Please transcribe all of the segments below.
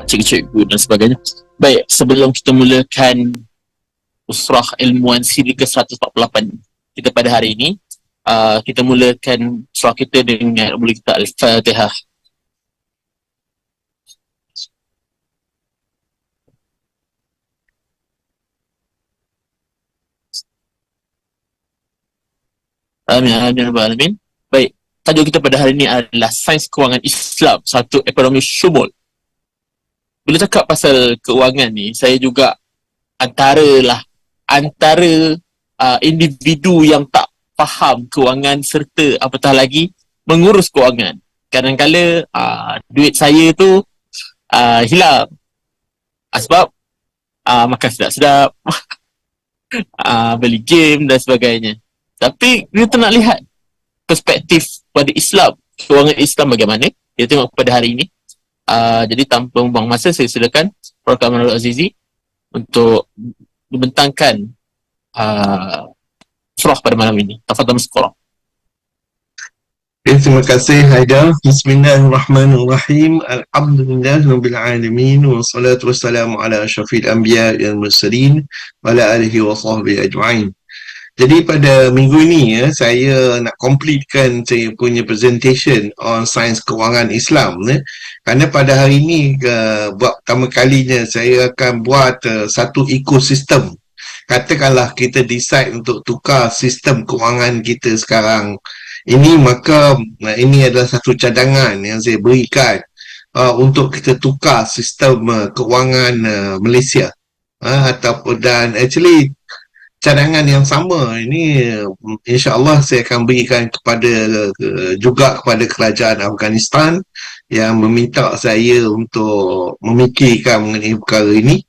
cikgu-cikgu dan sebagainya. Baik, sebelum kita mulakan Usrah Ilmuwan siri ke-148 kita pada hari ini, kita mulakan surah kita dengan mula kita Al-Fatihah. Amin, amin, amin. Baik, tajuk kita pada hari ini adalah Sains Kewangan Islam, satu ekonomi syumul. Bila cakap pasal keuangan ni, saya juga antara individu yang tak faham kewangan serta apatah lagi mengurus kewangan. Kadang-kadang duit saya tu hilang sebab makan sedap-sedap, beli game dan sebagainya. Tapi kita nak lihat perspektif pada Islam, kewangan Islam bagaimana. Kita tengok pada hari ini. Jadi tanpa membuang masa, saya silakan Prof. Kamarul Azizi untuk membentangkan surah pada malam ini. Tafadhal maskurah. Terima kasih Haidar. Bismillahirrahmanirrahim. Alhamdulillahirabbil alamin wassalatu wassalamu ala asyrafil anbiya wal mursalin wa ala alihi wa sahbihi ajma'in. Jadi pada minggu ini saya nak completekan saya punya presentation on sains kewangan Islam kerana pada hari ini buat pertama kalinya saya akan buat satu ekosistem. Katakanlah kita decide untuk tukar sistem kewangan kita sekarang ini, maka ini adalah satu cadangan yang saya berikan untuk kita tukar sistem kewangan Malaysia ataupun, dan actually cadangan yang sama ini insya-Allah saya akan berikan juga kepada kerajaan Afghanistan yang meminta saya untuk memikirkan mengenai perkara ini,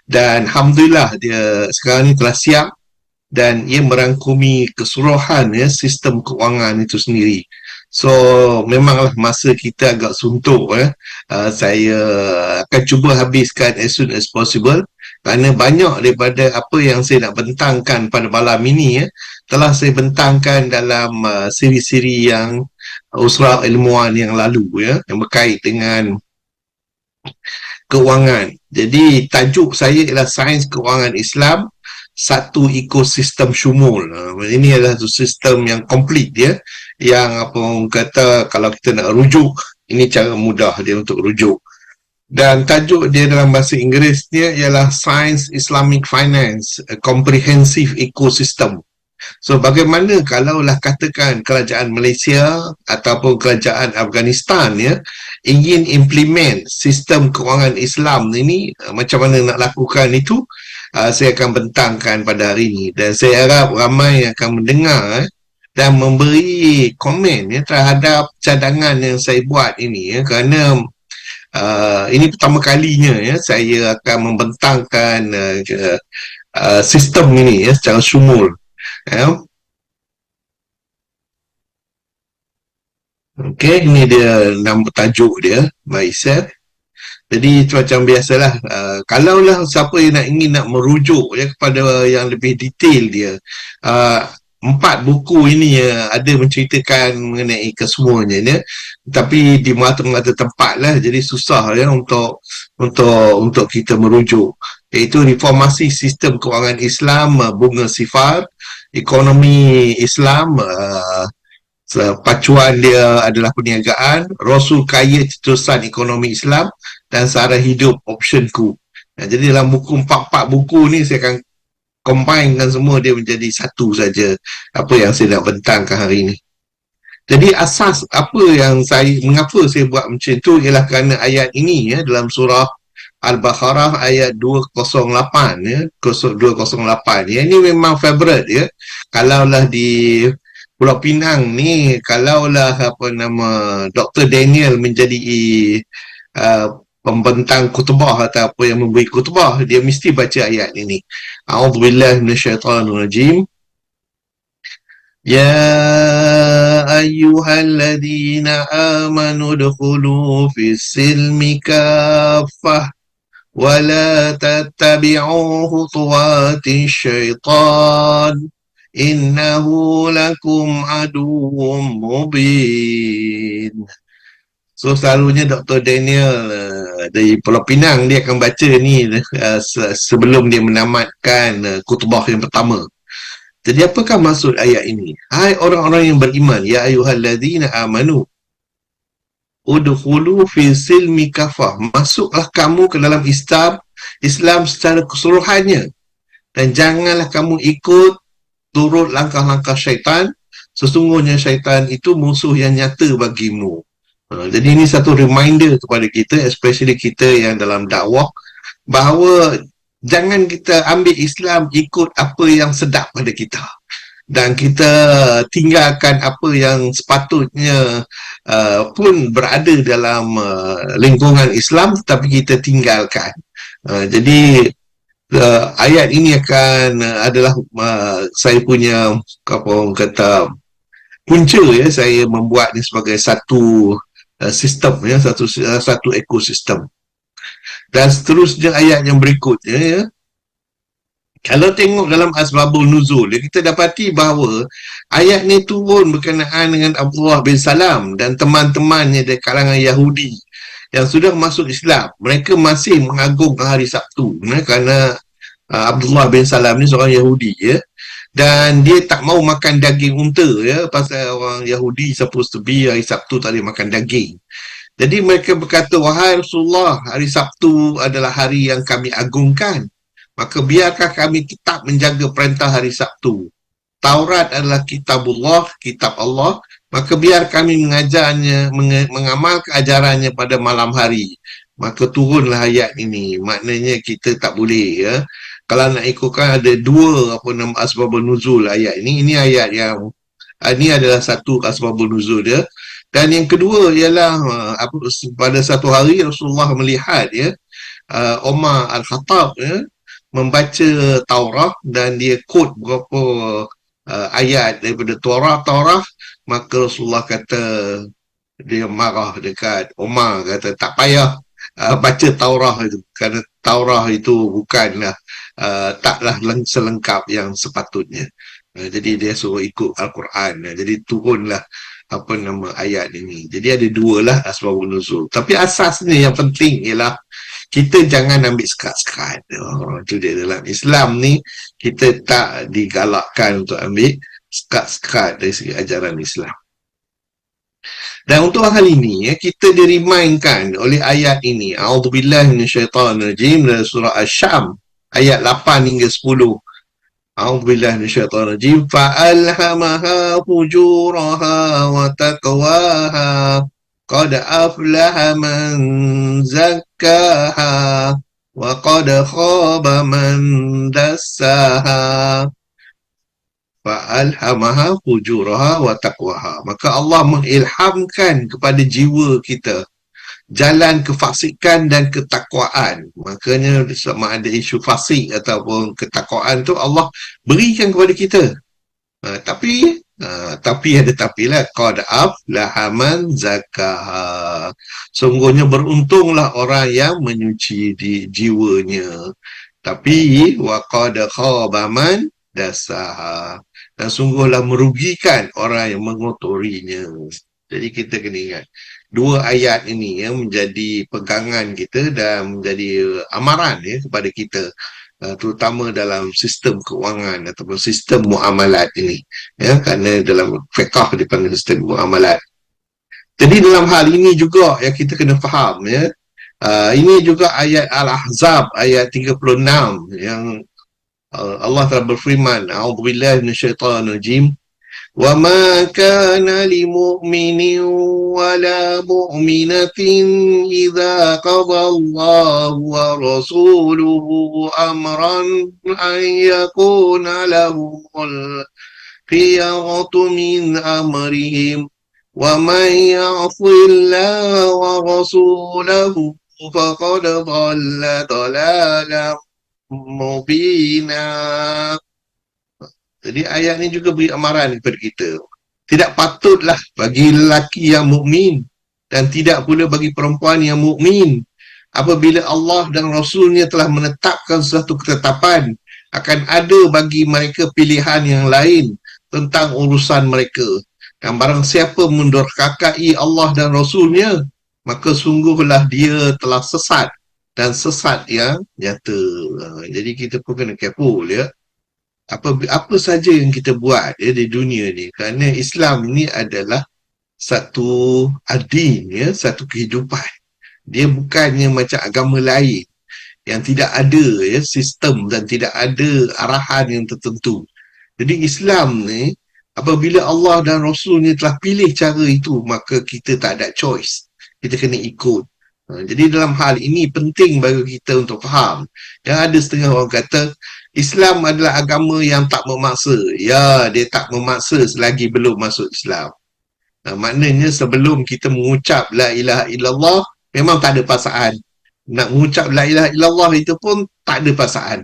dan alhamdulillah dia sekarang ni telah siap dan ia merangkumi keseluruhan sistem kewangan itu sendiri. So memanglah masa kita agak suntuk saya akan cuba habiskan as soon as possible kerana banyak daripada apa yang saya nak bentangkan pada malam ini telah saya bentangkan dalam siri-siri yang Usrah Ilmuwan yang lalu yang berkait dengan kewangan. Jadi tajuk saya ialah Sains Kewangan Islam, satu ekosistem syumul. Ini adalah satu sistem yang komplit yang apa orang kata kalau kita nak rujuk, ini cara mudah dia untuk rujuk. Dan tajuk dia dalam bahasa Inggerisnya ialah Science Islamic Finance, a Comprehensive Ecosystem. So bagaimana kalaulah katakan kerajaan Malaysia ataupun kerajaan Afghanistan ingin implement sistem kewangan Islam ini, macam mana nak lakukan itu, saya akan bentangkan pada hari ini, dan saya harap ramai yang akan mendengar dan memberi komen terhadap cadangan yang saya buat ini kerana ini pertama kalinya saya akan membentangkan sistem ini secara syumul. Okey, ini dia nama tajuk dia, myself. Jadi macam biasalah, kalaulah siapa yang ingin merujuk kepada yang lebih detail dia, 4 buku ini ada menceritakan mengenai kesemuanya tapi di mata-mata tempat lah, jadi susah untuk kita merujuk, iaitu Reformasi Sistem Kewangan Islam Bunga Sifar, Ekonomi Islam, pacuan dia adalah perniagaan, Rasul Kaya Cetusan Ekonomi Islam, dan Sara Hidup Optionku. Jadi dalam buku 4 buku ni saya akan combinekan semua dia menjadi satu saja apa yang saya nak bentangkan hari ini. Jadi asas apa yang mengapa saya buat macam tu ialah kerana ayat ini dalam surah Al-Baqarah ayat 208 208 ini memang favorite kalaulah di Pulau Pinang ni, kalaulah Dr. Daniel menjadi pembentang khutbah atau apa yang memberi khutbah, dia mesti baca ayat ini. A'udzubillahi minasyaitonirrajim. Ya ayyuhalladzina amanu udkhulu fis-silmi kaffah wa la tattabi'u khutuwatis syaitan innahu lakum aduwwum mubin. So selalunya Dr. Daniel dari Pulau Pinang, dia akan baca ni sebelum dia menamatkan khutbah yang pertama. Jadi apakah maksud ayat ini? Hai orang-orang yang beriman, ya ayyuhalladzina amanu udkhulu fi silmi kafah. Masuklah kamu ke dalam Islam secara keseluruhannya, dan janganlah kamu ikut turut langkah-langkah syaitan. Sesungguhnya syaitan itu musuh yang nyata bagimu. Jadi ini satu reminder kepada kita, especially kita yang dalam dakwah, bahawa jangan kita ambil Islam ikut apa yang sedap pada kita, dan kita tinggalkan apa yang sepatutnya pun berada dalam lingkungan Islam, tapi kita tinggalkan. Jadi ayat ini akan adalah saya punya, apa orang kata, punca ya, saya membuat ni sebagai satu sistem ya, satu ekosistem. Dan seterusnya ayat yang berikutnya ya, kalau tengok dalam asbabul nuzul, kita dapati bahawa ayat ni turun berkenaan dengan Abdullah bin Salam dan teman-temannya dari kalangan Yahudi yang sudah masuk Islam. Mereka masih mengagungkan hari Sabtu kerana Abdullah bin Salam ni seorang Yahudi ya, dan dia tak mau makan daging unta ya, pasal orang Yahudi supposed to be hari Sabtu tak boleh makan daging. Jadi mereka berkata, wahai Rasulullah, hari Sabtu adalah hari yang kami agungkan, maka biarkah kami tetap menjaga perintah hari Sabtu. Taurat adalah kitabullah, kitab Allah, maka biar kami mengajarnya, mengamalkan ajarannya pada malam hari. Maka turunlah ayat ini. Maknanya kita tak boleh ya. Kalau nak ikutkan ada dua asbabun nuzul ayat ini. Ini ayat yang ini adalah satu asbabun nuzul dia. Dan yang kedua ialah pada satu hari Rasulullah melihat ya, Umar Al-Khattab ya, membaca Taurat dan dia quote beberapa ayat daripada Taurat, maka Rasulullah kata, dia marah dekat Umar, kata tak payah baca Taurat itu, kerana Taurat itu bukanlah taklah selengkap yang sepatutnya. Jadi dia suruh ikut Al-Quran. Jadi turunlah ayat ini. Jadi ada dua lah asbabun nuzul. Tapi asasnya yang penting ialah kita jangan ambil sekat-sekat. Itu dia dalam Islam ni, kita tak digalakkan untuk ambil sekat-sekat dari segi ajaran Islam. Dan untuk hal ini kita dirimainkan oleh ayat ini. A'udzubillahi minasyaitanirrajim, dari surah Asy-Syam ayat 8 hingga 10. A'udzubillahi minasyaitanirrajim. Fa'alhamaha fujuraha wa taqwaha. Qad aflaha man zakkaha wa qad khaba man dassaha. Fa'alhamaha fujuraha wa taqwaha. Maka Allah mengilhamkan kepada jiwa kita jalan kefasikan dan ketakwaan. Makanya sama ada isu fasik ataupun ketakwaan tu Allah berikan kepada kita. Tapi ada tapilah, qad aflaha man zakkaha. Sungguhnya beruntunglah orang yang menyuci di jiwanya. Tapi wa qad khaba man dassaha. Dan sungguhlah merugikan orang yang mengotorinya. Jadi kita kena ingat dua ayat ini ya, menjadi pegangan kita dan menjadi amaran ya kepada kita, terutama dalam sistem keuangan ataupun sistem muamalat ini ya, kerana dalam fiqh dipanggil sistem muamalat. Jadi dalam hal ini juga yang kita kena faham ya, ini juga ayat Al-Ahzab ayat 36 yang Allah telah berfirman, a'udzubillahi minasyaitanirrajim, wa ma kana limu'minin wa la mu'minatin idza qada Allahu wa rasuluhu amran an yakuna lahumul khiyaratu min amrihim wa man ya'sillaha wa rasulahu faqad dhalla dhalalan mubina. Jadi ayat ni juga beri amaran kepada kita. Tidak patutlah bagi lelaki yang mukmin dan tidak pula bagi perempuan yang mukmin apabila Allah dan Rasulnya telah menetapkan suatu ketetapan, akan ada bagi mereka pilihan yang lain tentang urusan mereka. Dan barang siapa mendurhakai Allah dan Rasulnya, maka sungguhlah dia telah sesat dan sesat yang nyata. Jadi kita pun kena careful ya. Apa saja yang kita buat ya di dunia ni, kerana Islam ni adalah satu adin ya, satu kehidupan. Dia bukannya macam agama lain yang tidak ada ya sistem dan tidak ada arahan yang tertentu. Jadi Islam ni, apabila Allah dan Rasul ni telah pilih cara itu, maka kita tak ada choice. Kita kena ikut. Jadi dalam hal ini penting bagi kita untuk faham. Yang ada setengah orang kata Islam adalah agama yang tak memaksa. Ya, dia tak memaksa selagi belum masuk Islam. Maknanya sebelum kita mengucap la ilaha illallah, memang tak ada paksaan. Nak mengucap la ilaha illallah itu pun tak ada paksaan.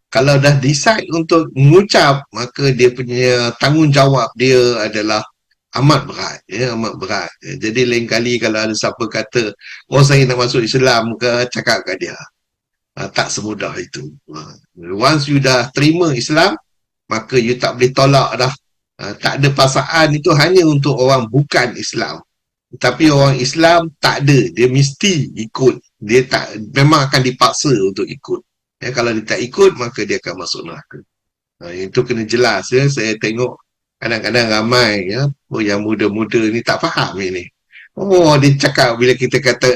Kalau dah decide untuk mengucap, maka dia punya tanggungjawab dia adalah amat berat, ya, amat berat. Jadi lain kali kalau ada siapa kata, oh saya nak masuk Islam ke, cakap kat dia. Tak semudah itu. Once you dah terima Islam, maka you tak boleh tolak dah. Tak ada paksaan itu hanya untuk orang bukan Islam. Tapi orang Islam tak ada, dia mesti ikut. Dia tak, memang akan dipaksa untuk ikut. Ya, kalau dia tak ikut, maka dia akan masuk neraka. Itu kena jelas ya. Saya tengok kadang-kadang ramai ya, yang muda-muda ni tak faham ini. Oh, dia cakap bila kita kata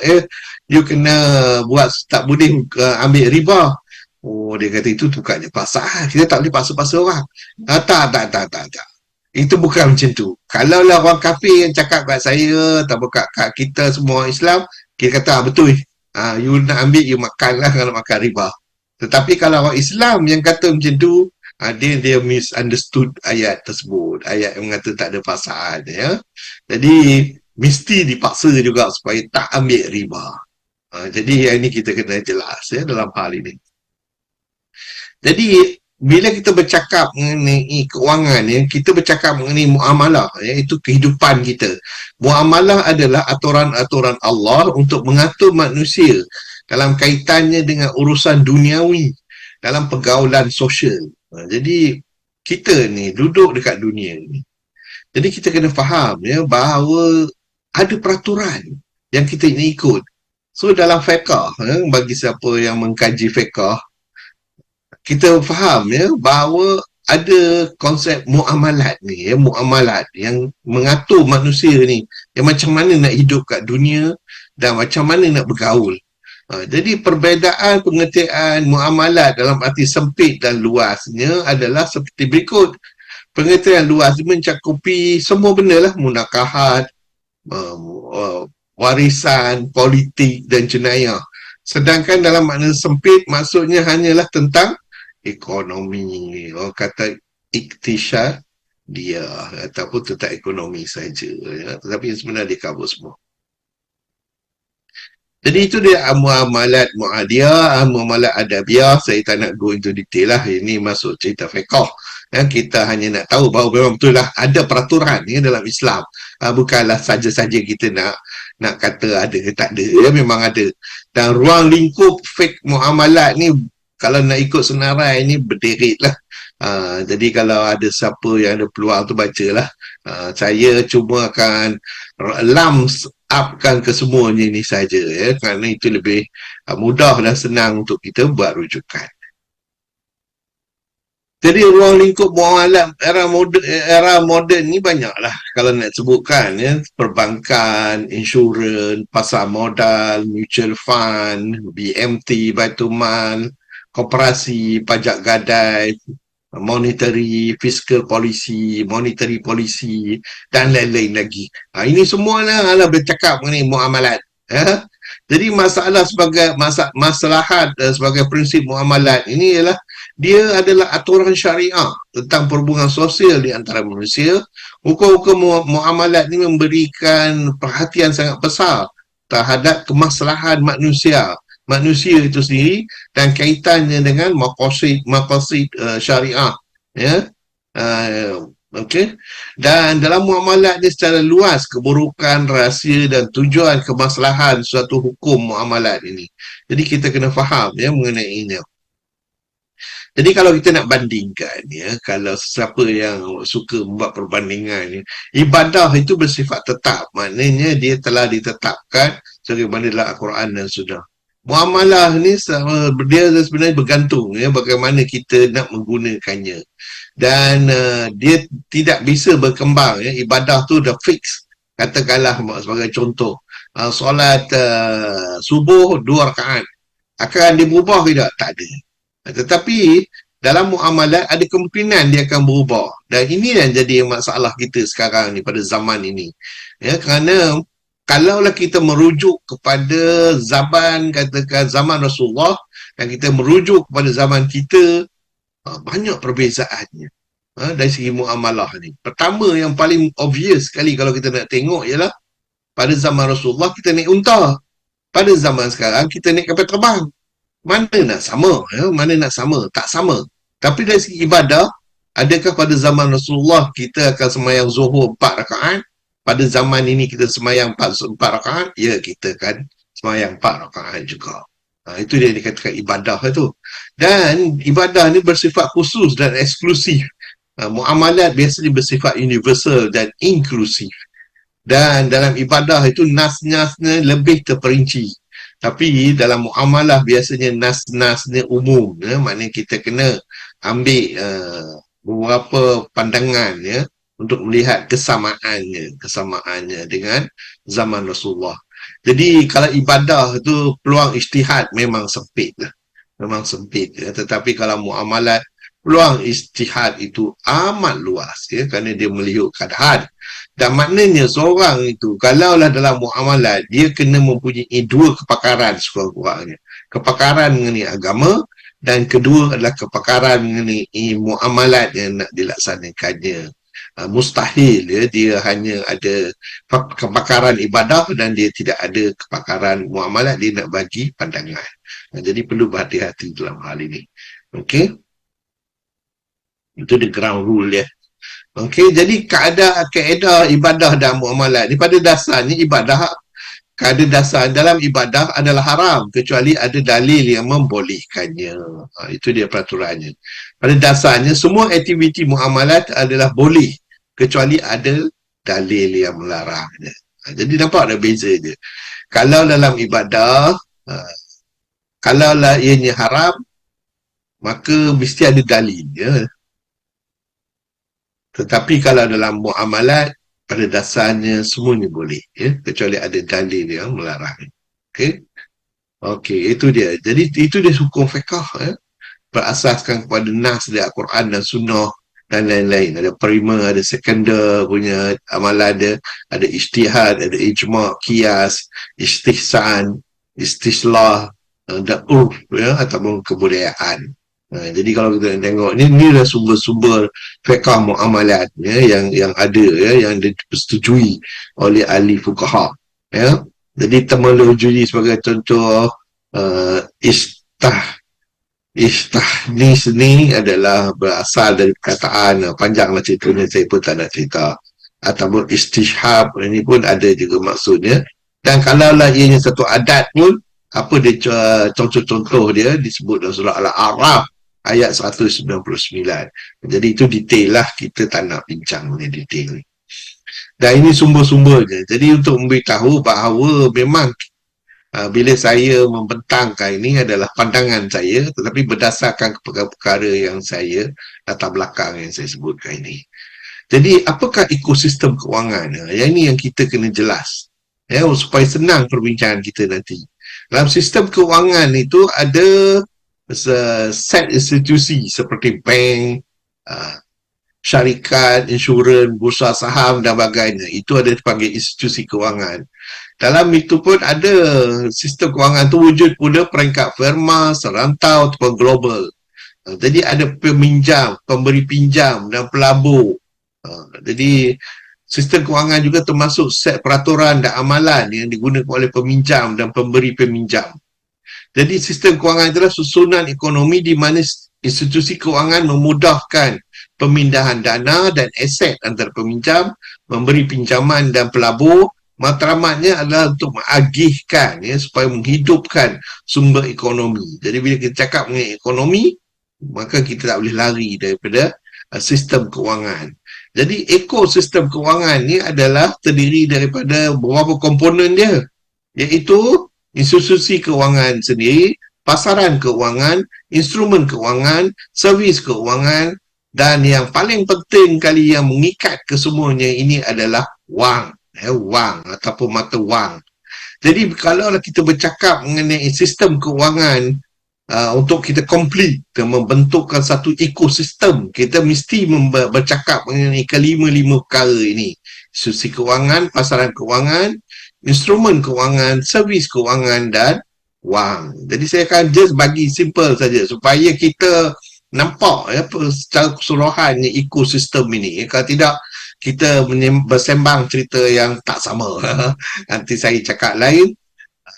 you kena buat, tak boleh ambil riba. Oh, dia kata itu bukannya paksaan. Kita tak boleh paksa-paksa orang. Tak. Itu bukan macam tu. Kalau lah orang kafir yang cakap kat saya atau kat kita semua Islam, kita kata betul. You nak ambil, you makan lah kalau makan riba. Tetapi kalau orang Islam yang kata macam tu, dia misunderstood ayat tersebut. Ayat yang mengata tak ada paksaan ya. Jadi mesti dipaksa juga supaya tak ambil riba. Jadi yang ini kita kena jelas ya dalam hal ini. Jadi bila kita bercakap mengenai keuangan ya, kita bercakap mengenai muamalah, iaitu kehidupan kita. Muamalah adalah aturan-aturan Allah untuk mengatur manusia dalam kaitannya dengan urusan duniawi, dalam pergaulan sosial. Jadi kita ni duduk dekat dunia ni. Jadi kita kena faham ya bahawa ada peraturan yang kita ini ikut. So dalam fiqh ya, bagi siapa yang mengkaji fiqh, kita faham ya bahawa ada konsep muamalat ni ya, muamalat yang mengatur manusia ni, yang macam mana nak hidup kat dunia dan macam mana nak bergaul. Jadi perbezaan pengertian muamalat dalam arti sempit dan luasnya adalah seperti berikut. Pengertian luas mencakupi semua benda lah, munakahat, warisan, politik dan jenayah. Sedangkan dalam makna sempit maksudnya hanyalah tentang ekonomi. Orang kata iktisyad dia ataupun tentang ekonomi saja ya. Tetapi sebenarnya dia cover semua. Jadi itu dia muamalat muadiyah, muamalat adabiyah. Saya tak nak go into detail lah. Ini masuk cerita fiqh. Ya, kita hanya nak tahu bahawa memang betul lah ada peraturan ya, dalam Islam. Bukanlah saja-saja kita nak kata ada ke tak ada. Ya, memang ada. Dan ruang lingkup fiqh muamalat ni, kalau nak ikut senarai ni berderet lah. Jadi kalau ada siapa yang ada peluang tu bacalah. Saya cuma akan lump upkan ke semuanya ni saja ya, kerana itu lebih mudah dan senang untuk kita buat rujukan. Jadi ruang lingkup muamalat era moden ni banyaklah kalau nak sebutkan ya, perbankan, insurans, pasar modal, mutual fund, BMT, Baitul Mal, koperasi, pajak gadai, monetary, fiscal policy, monetary policy dan lain-lain lagi. Ini semua adalah bercakap mengenai muamalat. Ya? Jadi masalah sebagai maslahat sebagai prinsip muamalat ini ialah dia adalah aturan syariah tentang perhubungan sosial di antara manusia. Hukum-hukum muamalat ini memberikan perhatian sangat besar terhadap kemaslahan manusia itu sendiri dan kaitannya dengan maqasid syariah ya. Okey. Dan dalam muamalat ni secara luas keburukan, rahsia dan tujuan kemaslahan suatu hukum muamalat ini. Jadi kita kena faham ya mengenainya. Jadi kalau kita nak bandingkan ya, kalau siapa yang suka membuat perbandingan ni, ibadah itu bersifat tetap. Maknanya dia telah ditetapkan sebagaimana dalam Al-Quran dan Sunnah. Muamalah ni dia sebenarnya bergantung bagaimana kita nak menggunakannya. Dan dia tidak bisa berkembang. Ibadah tu dah fix. Katakanlah sebagai contoh, solat subuh 2 rakaat. Akan dia berubah ke tak? Tak ada. Tetapi dalam muamalat ada kemungkinan dia akan berubah. Dan ini yang jadi masalah kita sekarang ni pada zaman ini. Kerana kalaulah kita merujuk kepada katakan zaman Rasulullah dan kita merujuk kepada zaman kita, banyak perbezaannya dari segi muamalah ni. Pertama yang paling obvious sekali kalau kita nak tengok ialah pada zaman Rasulullah kita naik unta. Pada zaman sekarang kita naik kapal terbang. Mana nak sama? Mana nak sama? Tak sama. Tapi dari segi ibadah, adakah pada zaman Rasulullah kita akan semayang zuhur 4 rakaat? Pada zaman ini kita semayang 4 rakaat? Ya, kita kan semayang 4 rakaat juga. Itu dia dikatakan ibadah itu. Dan ibadah ni bersifat khusus dan eksklusif. Muamalat biasanya bersifat universal dan inklusif. Dan dalam ibadah itu nas-nasnya lebih terperinci. Tapi dalam muamalah biasanya nas-nasnya umum. Maknanya kita kena ambil beberapa pandangan untuk melihat kesamaannya dengan zaman Rasulullah. Jadi kalau ibadah itu peluang ijtihad memang sempit lah. Memang sempit. Tetapi kalau muamalat, peluang ijtihad itu amat luas kerana dia melihatkan had. Dan maknanya seorang itu kalaulah dalam muamalat dia kena mempunyai 2 kepakaran sekurang-kurangnya. Kepakaran mengenai agama dan kedua adalah kepakaran mengenai muamalat yang nak dilaksanakannya. Mustahil dia hanya ada kepakaran ibadah dan dia tidak ada kepakaran muamalat, dia nak bagi pandangan. Jadi perlu berhati-hati dalam hal ini. Okey, itu the ground rule Okey, jadi kaedah ibadah dan muamalat ni pada dasarnya ibadah, kaedah dasar dalam ibadah adalah haram kecuali ada dalil yang membolehkannya. Itu dia peraturannya. Pada dasarnya semua aktiviti muamalat adalah boleh kecuali ada dalil yang melarangnya. Jadi nampak ada beza dia. Kalau dalam ibadah, kalaulah ianya haram, maka mesti ada dalil Tetapi kalau dalam muamalat, pada dasarnya semuanya boleh kecuali ada dalil yang melarang. Okey, itu dia. Jadi itu dia hukum fiqh berasaskan kepada nas dari Al-Quran dan Sunnah dan lain-lain. Ada prima, ada sekunder punya amalan ada ijtihad, ada ijma', qiyas, istihsan, istislah, dan urf ataupun kebudayaan. Jadi kalau kita tengok ni adalah sumber-sumber fiqh muamalat yang ada yang dipersetujui oleh ahli fuqaha Jadi terminologi sebagai contoh istahnis ni adalah berasal dari perkataan, panjanglah ceritanya saya pun tak nak cerita, ataupun istishhab ini pun ada juga maksudnya. Dan kalaulah ianya satu adat pun, apa dia contoh-contoh dia disebut dalam surah Al-A'raf ayat 199. Jadi itu detail lah, kita tak nak bincang ni detail ni. Dan ini sumber-sumbernya. Jadi untuk memberitahu bahawa memang bila saya membentangkan ini adalah pandangan saya, tetapi berdasarkan perkara-perkara yang saya latar belakang yang saya sebutkan ini. Jadi apakah ekosistem kewangan? Yang ini yang kita kena jelas supaya senang perbincangan kita nanti. Dalam sistem kewangan itu ada set institusi seperti bank, syarikat, insurans, bursa saham dan sebagainya. Itu ada dipanggil institusi kewangan. Dalam itu pun ada sistem kewangan tu wujud pula peringkat firma, serantau ataupun global. Jadi ada peminjam, pemberi pinjam dan pelabur. Jadi sistem kewangan juga termasuk set peraturan dan amalan yang digunakan oleh peminjam dan pemberi peminjam. Jadi sistem kewangan adalah susunan ekonomi di mana institusi kewangan memudahkan pemindahan dana dan aset antara peminjam, memberi pinjaman dan pelabur. Matlamatnya adalah untuk mengagihkan supaya menghidupkan sumber ekonomi. Jadi bila kita cakap mengenai ekonomi, maka kita tak boleh lari daripada sistem kewangan. Jadi ekosistem kewangan ni adalah terdiri daripada beberapa komponen dia. iaitu institusi kewangan sendiri, pasaran kewangan, instrumen kewangan, servis kewangan, dan yang paling penting kali yang mengikat kesemuanya ini adalah wang, wang ataupun mata wang. Jadi kalau kita bercakap mengenai sistem kewangan, untuk kita complete dan membentukkan satu ekosistem, kita mesti bercakap mengenai kelima-lima perkara ini. Institusi kewangan, pasaran kewangan, instrumen kewangan, servis kewangan dan wang. Jadi saya akan just bagi simple saja supaya kita nampak secara keseluruhan ekosistem ini. Kalau tidak, kita bersembang cerita yang tak sama. Nanti saya cakap lain,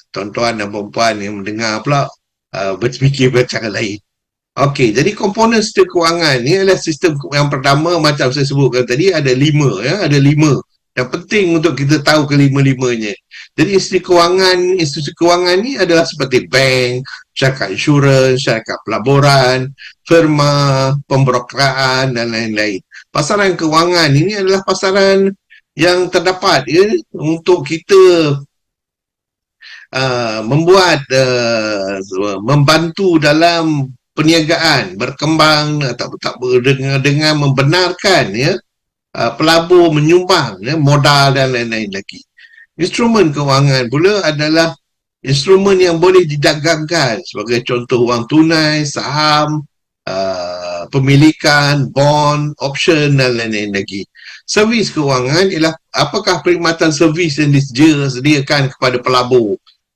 tuan-tuan dan perempuan yang mendengar pula berfikir bercara lain. Okey, jadi komponen sistem kewangan ni adalah sistem yang pertama, macam saya sebutkan tadi, ada 5 ada 5. Yang penting untuk kita tahu kelima-limanya. Jadi institusi kewangan ni adalah seperti bank, syarikat insurans, syarikat pelaburan, firma, pemberokeraan dan lain-lain. Pasaran kewangan ini adalah pasaran yang terdapat untuk kita membuat membantu dalam perniagaan berkembang atau dengan membenarkan pelabur menyumbang modal dan lain-lain lagi. Instrumen kewangan pula adalah instrumen yang boleh didagangkan, sebagai contoh wang tunai, saham, pemilikan, bond, option dan lain-lain lagi. Servis kewangan ialah apakah perkhidmatan servis yang disediakan kepada pelabur.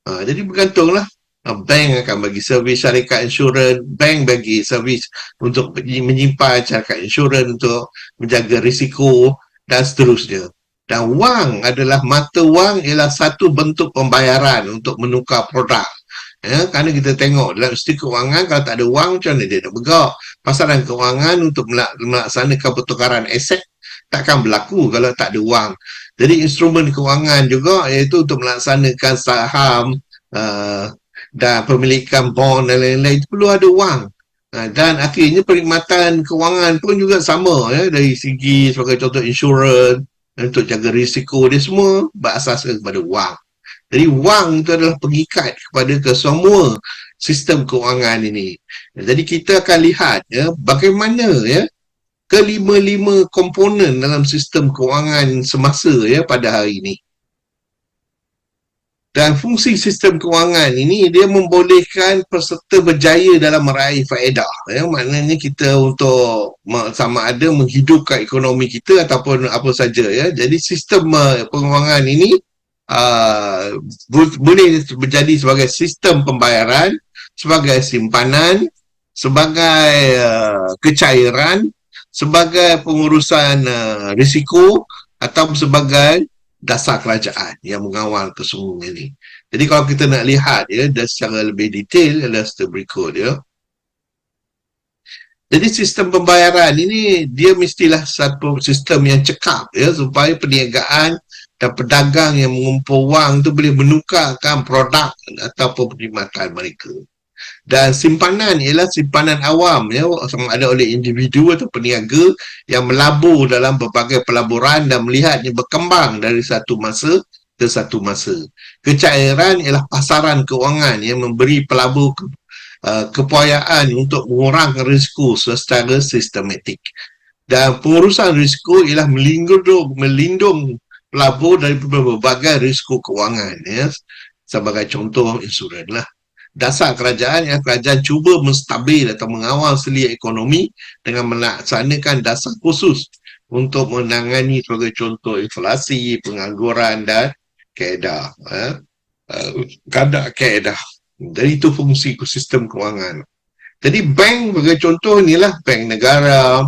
Jadi bergantunglah, bank akan bagi servis, syarikat insurans, bank bagi servis untuk menyimpan, syarikat insurans untuk menjaga risiko dan seterusnya. Dan wang adalah mata wang ialah satu bentuk pembayaran untuk menukar produk. Kerana kita tengok dalam industri kewangan, kalau tak ada wang macam mana dia nak bergerak. Pasaran kewangan untuk melaksanakan pertukaran aset takkan berlaku kalau tak ada wang. Jadi instrumen kewangan juga iaitu untuk melaksanakan saham dan pemilikan bond dan lain-lain, itu perlu ada wang. Dan akhirnya perkhidmatan kewangan pun juga sama dari segi sebagai contoh insurans untuk jaga risiko, dia semua berasaskan kepada wang. Jadi wang itu adalah pengikat kepada kesemua sistem kewangan ini. Jadi kita akan lihat bagaimana kelima-lima komponen dalam sistem kewangan semasa pada hari ini. Dan fungsi sistem kewangan ini, dia membolehkan peserta berjaya dalam meraih faedah. Maknanya kita untuk sama ada menghidupkan ekonomi kita ataupun apa saja. Jadi sistem kewangan ini boleh menjadi sebagai sistem pembayaran, sebagai simpanan, sebagai kecairan, sebagai pengurusan risiko atau sebagai dasar kerajaan yang mengawal kesemua ini. Jadi kalau kita nak lihat secara lebih detail adalah seperti berikut Jadi sistem pembayaran ini dia mestilah satu sistem yang cekap supaya perniagaan dan pedagang yang mengumpul wang tu boleh menukarkan produk ataupun perkhidmatan mereka. Dan simpanan ialah simpanan awam sama ada oleh individu atau peniaga yang melabur dalam berbagai pelaburan dan melihatnya berkembang dari satu masa ke satu masa. Kecairan ialah pasaran kewangan yang memberi pelabur keupayaan untuk mengurangkan risiko secara sistematik. Dan pengurusan risiko ialah melindung pelabur dari berbagai risiko kewangan sebagai contoh insurans lah. Dasar kerajaan yang kerajaan cuba menstabil atau mengawal selia ekonomi dengan melaksanakan dasar khusus untuk menangani sebagai contoh inflasi, pengangguran dan kaedah. Kaedah. Jadi itu fungsi sistem kewangan. Jadi bank sebagai contoh inilah bank negara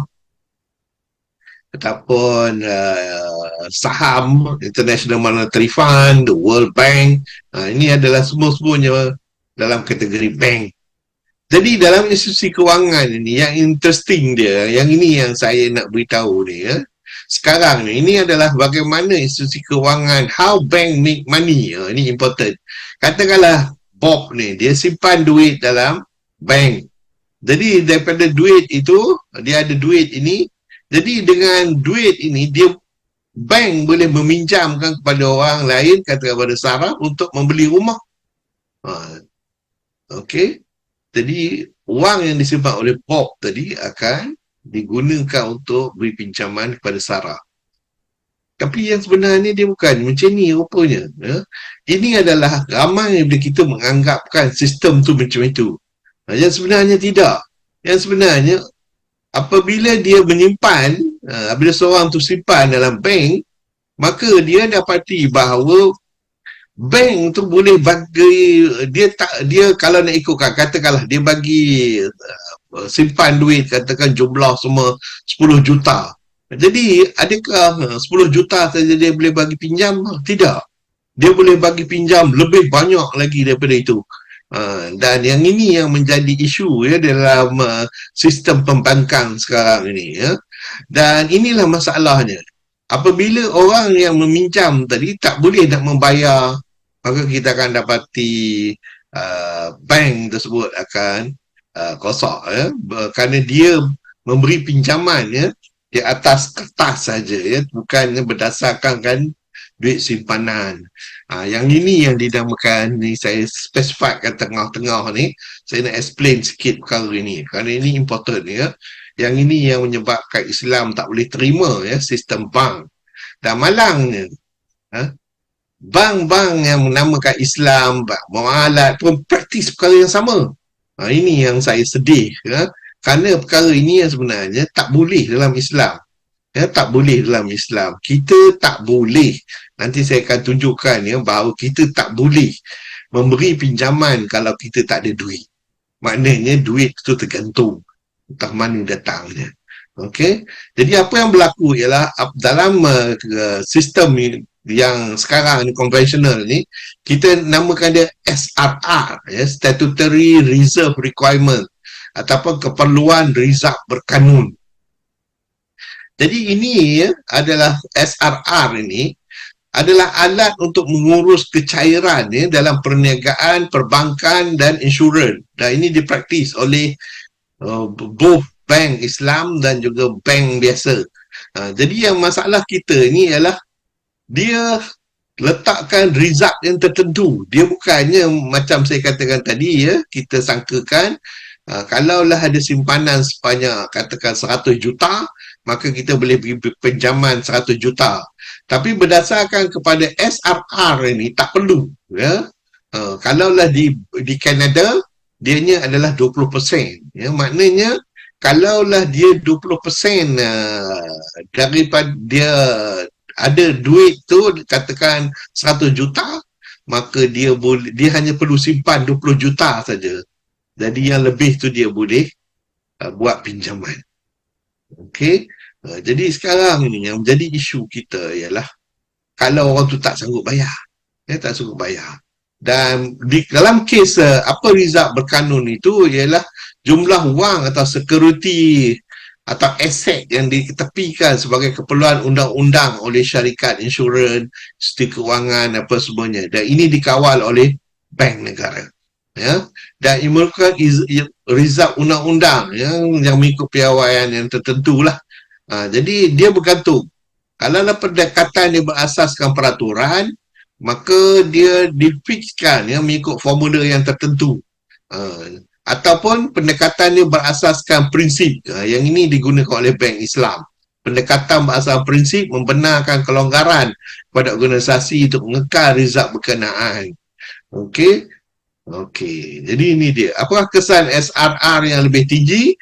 ataupun saham, International Monetary Fund, the World Bank. Ini adalah semua-semuanya dalam kategori bank. Jadi dalam institusi kewangan ini, yang interesting dia, yang ini yang saya nak beritahu ni sekarang ni, ini adalah bagaimana institusi kewangan, how bank make money. Ini important. Katakanlah Bob ni, dia simpan duit dalam bank. Jadi daripada duit itu, dia ada duit ini, jadi dengan duit ini, dia bank boleh meminjamkan kepada orang lain, kata kepada Sarah, untuk membeli rumah. Okey. Jadi wang yang disimpan oleh Bob tadi akan digunakan untuk beri pinjaman kepada Sarah. Tapi yang sebenarnya dia bukan macam ni rupanya. Ini adalah ramai bila kita menganggapkan sistem tu macam itu. Yang sebenarnya tidak. Yang sebenarnya apabila dia menyimpan, apabila seorang tu simpan dalam bank, maka dia dapati bahawa bank tu boleh bagi dia kalau nak ikutkan, katakanlah dia bagi simpan duit, katakan jumlah semua 10 juta. Jadi adakah 10 juta saja dia boleh bagi pinjam? Tidak. Dia boleh bagi pinjam lebih banyak lagi daripada itu. Dan yang ini yang menjadi isu ya dalam sistem pembankan sekarang ini ya. Dan inilah masalahnya. Apabila orang yang meminjam tadi tak boleh nak membayar, maka kita akan dapati bank tersebut akan kosak ya, kerana dia memberi pinjaman ya di atas kertas saja ya, bukannya berdasarkan kan duit simpanan. Yang ini yang dinamakan ni, saya spesifikkan tengah-tengah ni, saya nak explain sikit perkara ini kerana ini important ya. Yang ini yang menyebabkan Islam tak boleh terima ya sistem bank. Dan malangnya bank-bank yang menamakan Islam, muamalat pun praktis perkara yang sama. Ini yang saya sedih ya. Kerana perkara ini yang sebenarnya tak boleh dalam Islam. Ya, tak boleh dalam Islam. Kita tak boleh. Nanti saya akan tunjukkan ya bahawa kita tak boleh memberi pinjaman kalau kita tak ada duit. Maknanya duit itu tergantung entah mana datangnya. Okey. Jadi apa yang berlaku ialah dalam sistem yang sekarang ni konvensional ni, kita namakan dia SRR ya, Statutory Reserve Requirement, ataupun keperluan reserve berkanun. Jadi ini ya, adalah SRR ini adalah alat untuk mengurus kecairan ya, dalam perniagaan, perbankan dan insurans. Dan ini dipraktis oleh both bank Islam dan juga bank biasa. Jadi yang masalah kita ni ialah dia letakkan result yang tertentu. Dia bukannya macam saya katakan tadi ya, kita sangkakan kalaulah ada simpanan sebanyak katakan 100 juta, maka kita boleh beri pinjaman 100 juta. Tapi berdasarkan kepada SRR ini tak perlu ya. Kalaulah di Kanada dianya adalah 20%. Ya, maknanya kalaulah dia 20% daripada dia ada duit tu katakan 100 juta, maka dia hanya perlu simpan 20 juta saja. Jadi yang lebih tu dia boleh buat pinjaman. Okey. Jadi sekarang ini yang menjadi isu kita ialah kalau orang tu tak sanggup bayar. Tak sanggup bayar. Dan dalam kes apa result berkanun itu ialah jumlah wang atau security atau aset yang diketepikan sebagai keperluan undang-undang oleh syarikat insurans, sistem kewangan apa semuanya. Dan ini dikawal oleh bank negara. Ya. Dan ia merupakan result undang-undang yang mengikut piawaian yang tertentu lah. Jadi dia bergantung. Kalau pendekatan dia berasaskan peraturan, maka dia dipikirkan mengikut formula yang tertentu. Ataupun pendekatan dia berasaskan prinsip. Yang ini digunakan oleh bank Islam. Pendekatan berasaskan prinsip membenarkan kelonggaran pada organisasi untuk mengekal result berkenaan. Okey. Jadi ini dia. Apakah kesan SRR yang lebih tinggi?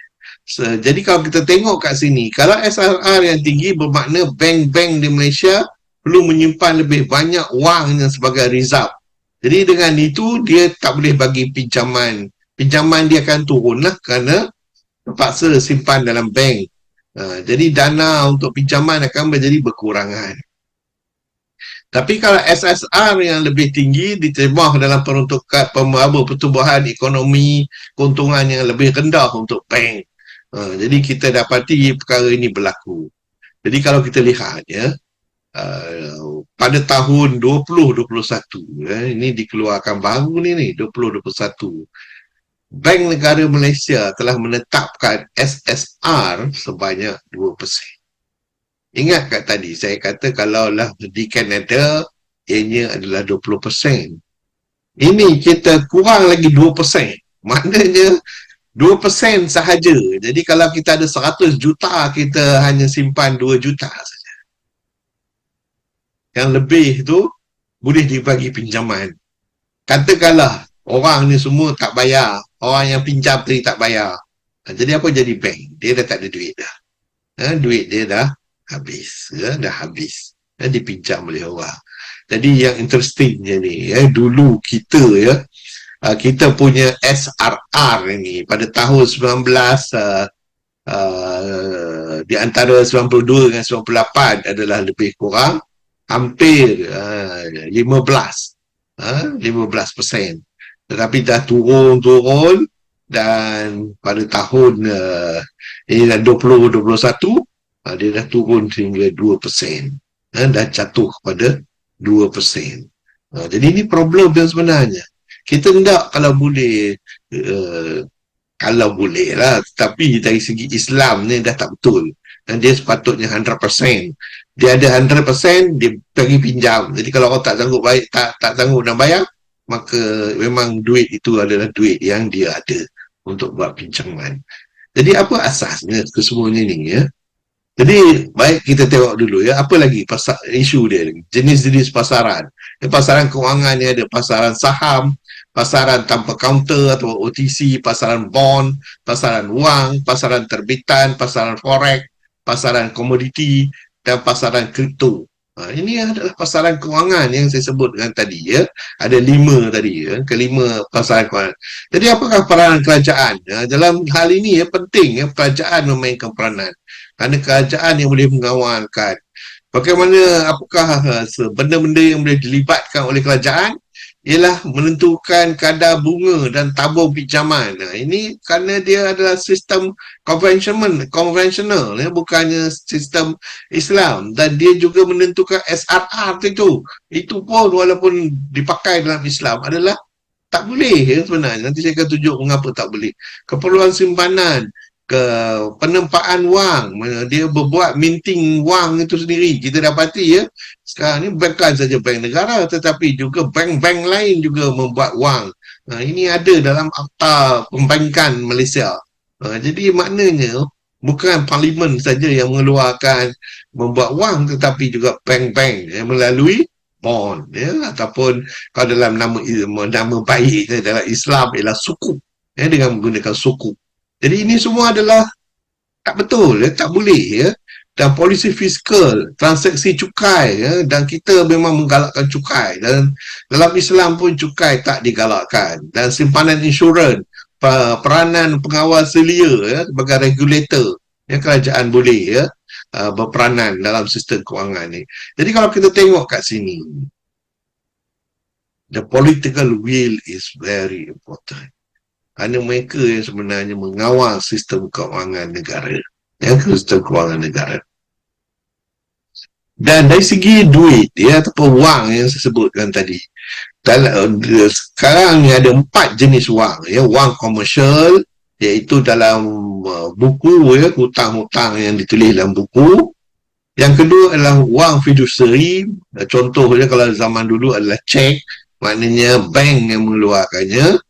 Jadi kalau kita tengok kat sini, kalau SRR yang tinggi bermakna bank-bank di Malaysia perlu menyimpan lebih banyak wangnya sebagai reserve. Jadi dengan itu dia tak boleh bagi pinjaman. Pinjaman dia akan turun lah kerana terpaksa simpan dalam bank. Jadi dana untuk pinjaman akan menjadi berkurangan. Tapi kalau SSR yang lebih tinggi diterima dalam peruntukan pertumbuhan ekonomi, keuntungan yang lebih rendah untuk bank. Jadi kita dapati perkara ini berlaku. Jadi kalau kita lihat ya, pada tahun 2021 ini dikeluarkan baru ni 2021, Bank Negara Malaysia telah menetapkan SSR sebanyak 2%. Ingat kat tadi, saya kata kalaulah di Kanada, ianya adalah 20%. Ini kita kurang lagi 2%. Maknanya 2% sahaja. Jadi kalau kita ada 100 juta, kita hanya simpan 2 juta saja. Yang lebih tu boleh dibagi pinjaman. Katakanlah orang ni semua tak bayar, orang yang pinjam tadi tak bayar. Jadi apa jadi bank? Dia dah tak ada duit dah. Duit dia dah habis. Dah habis. Dipinjam oleh orang. Jadi yang interestingnya ni, dulu kita kita punya SRR ni pada tahun 19 di antara 92 dengan 98 adalah lebih kurang hampir 15%. Tetapi dah turun dan pada tahun ini dah 2021 dia dah turun sehingga 2%. Dah jatuh pada 2%. Jadi ini problem yang sebenarnya. Kita hendak kalau boleh lah, tapi dari segi Islam ni dah tak betul. Dan dia sepatutnya 100%. Dia ada 100%, dia bagi pinjam. Jadi kalau orang tak sanggup tak sanggup nak bayar, maka memang duit itu adalah duit yang dia ada untuk buat pinjaman. Jadi apa asasnya kesemuanya ni ya? Jadi baik kita tengok dulu ya, apa lagi isu dia lagi? Jenis-jenis pasaran. Pasaran kewangan ni ada pasaran saham, pasaran tanpa kaunter atau OTC, pasaran bond, pasaran wang, pasaran terbitan, pasaran forex, pasaran komoditi dan pasaran kripto. Ini adalah pasaran kewangan yang saya sebutkan tadi ya. Ada 5 tadi ya, kelima pasaran kewangan. Jadi apakah peranan kerajaan? Dalam hal ini ya penting ya kerajaan memainkan peranan. Kerana kerajaan yang boleh mengawalkan. Bagaimana, apakah benda-benda yang boleh dilibatkan oleh kerajaan ialah menentukan kadar bunga dan tabung pinjaman. Ini kerana dia adalah sistem konvensional ya, bukannya sistem Islam. Dan dia juga menentukan SRR itu. Itu pun walaupun dipakai dalam Islam adalah tak boleh ya sebenarnya. Nanti saya akan tunjuk mengapa tak boleh. Keperluan simpanan, ke penempaan wang, dia berbuat minting wang itu sendiri. Kita dapati ya, sekarang ni bukan saja bank negara tetapi juga bank-bank lain juga membuat wang. Ini ada dalam Akta Perbankan Malaysia. Jadi maknanya bukan parlimen saja yang mengeluarkan membuat wang tetapi juga bank-bank melalui bond ya, ataupun kalau dalam nama baik dalam Islam ialah sukuk ya, dengan menggunakan sukuk. Jadi ini semua adalah tak betul, ya, tak boleh ya. Dan polisi fiskal, transaksi cukai ya, dan kita memang menggalakkan cukai dan dalam Islam pun cukai tak digalakkan. Dan simpanan insurans, peranan pengawal selia ya, sebagai regulator ya, kerajaan boleh ya berperanan dalam sistem kewangan ni. Jadi kalau kita tengok kat sini, the political will is very important. Kerana mereka yang sebenarnya mengawal sistem kewangan negara. Ya, sistem kewangan negara. Dan dari segi duit, ya, ataupun wang yang saya sebutkan tadi. Sekarang ni ada 4 jenis wang. Ya, wang komersial, iaitu dalam buku, ya, hutang-hutang yang ditulis dalam buku. Yang kedua adalah wang fiduciary. Contohnya kalau zaman dulu adalah cek, maknanya bank yang mengeluarkannya.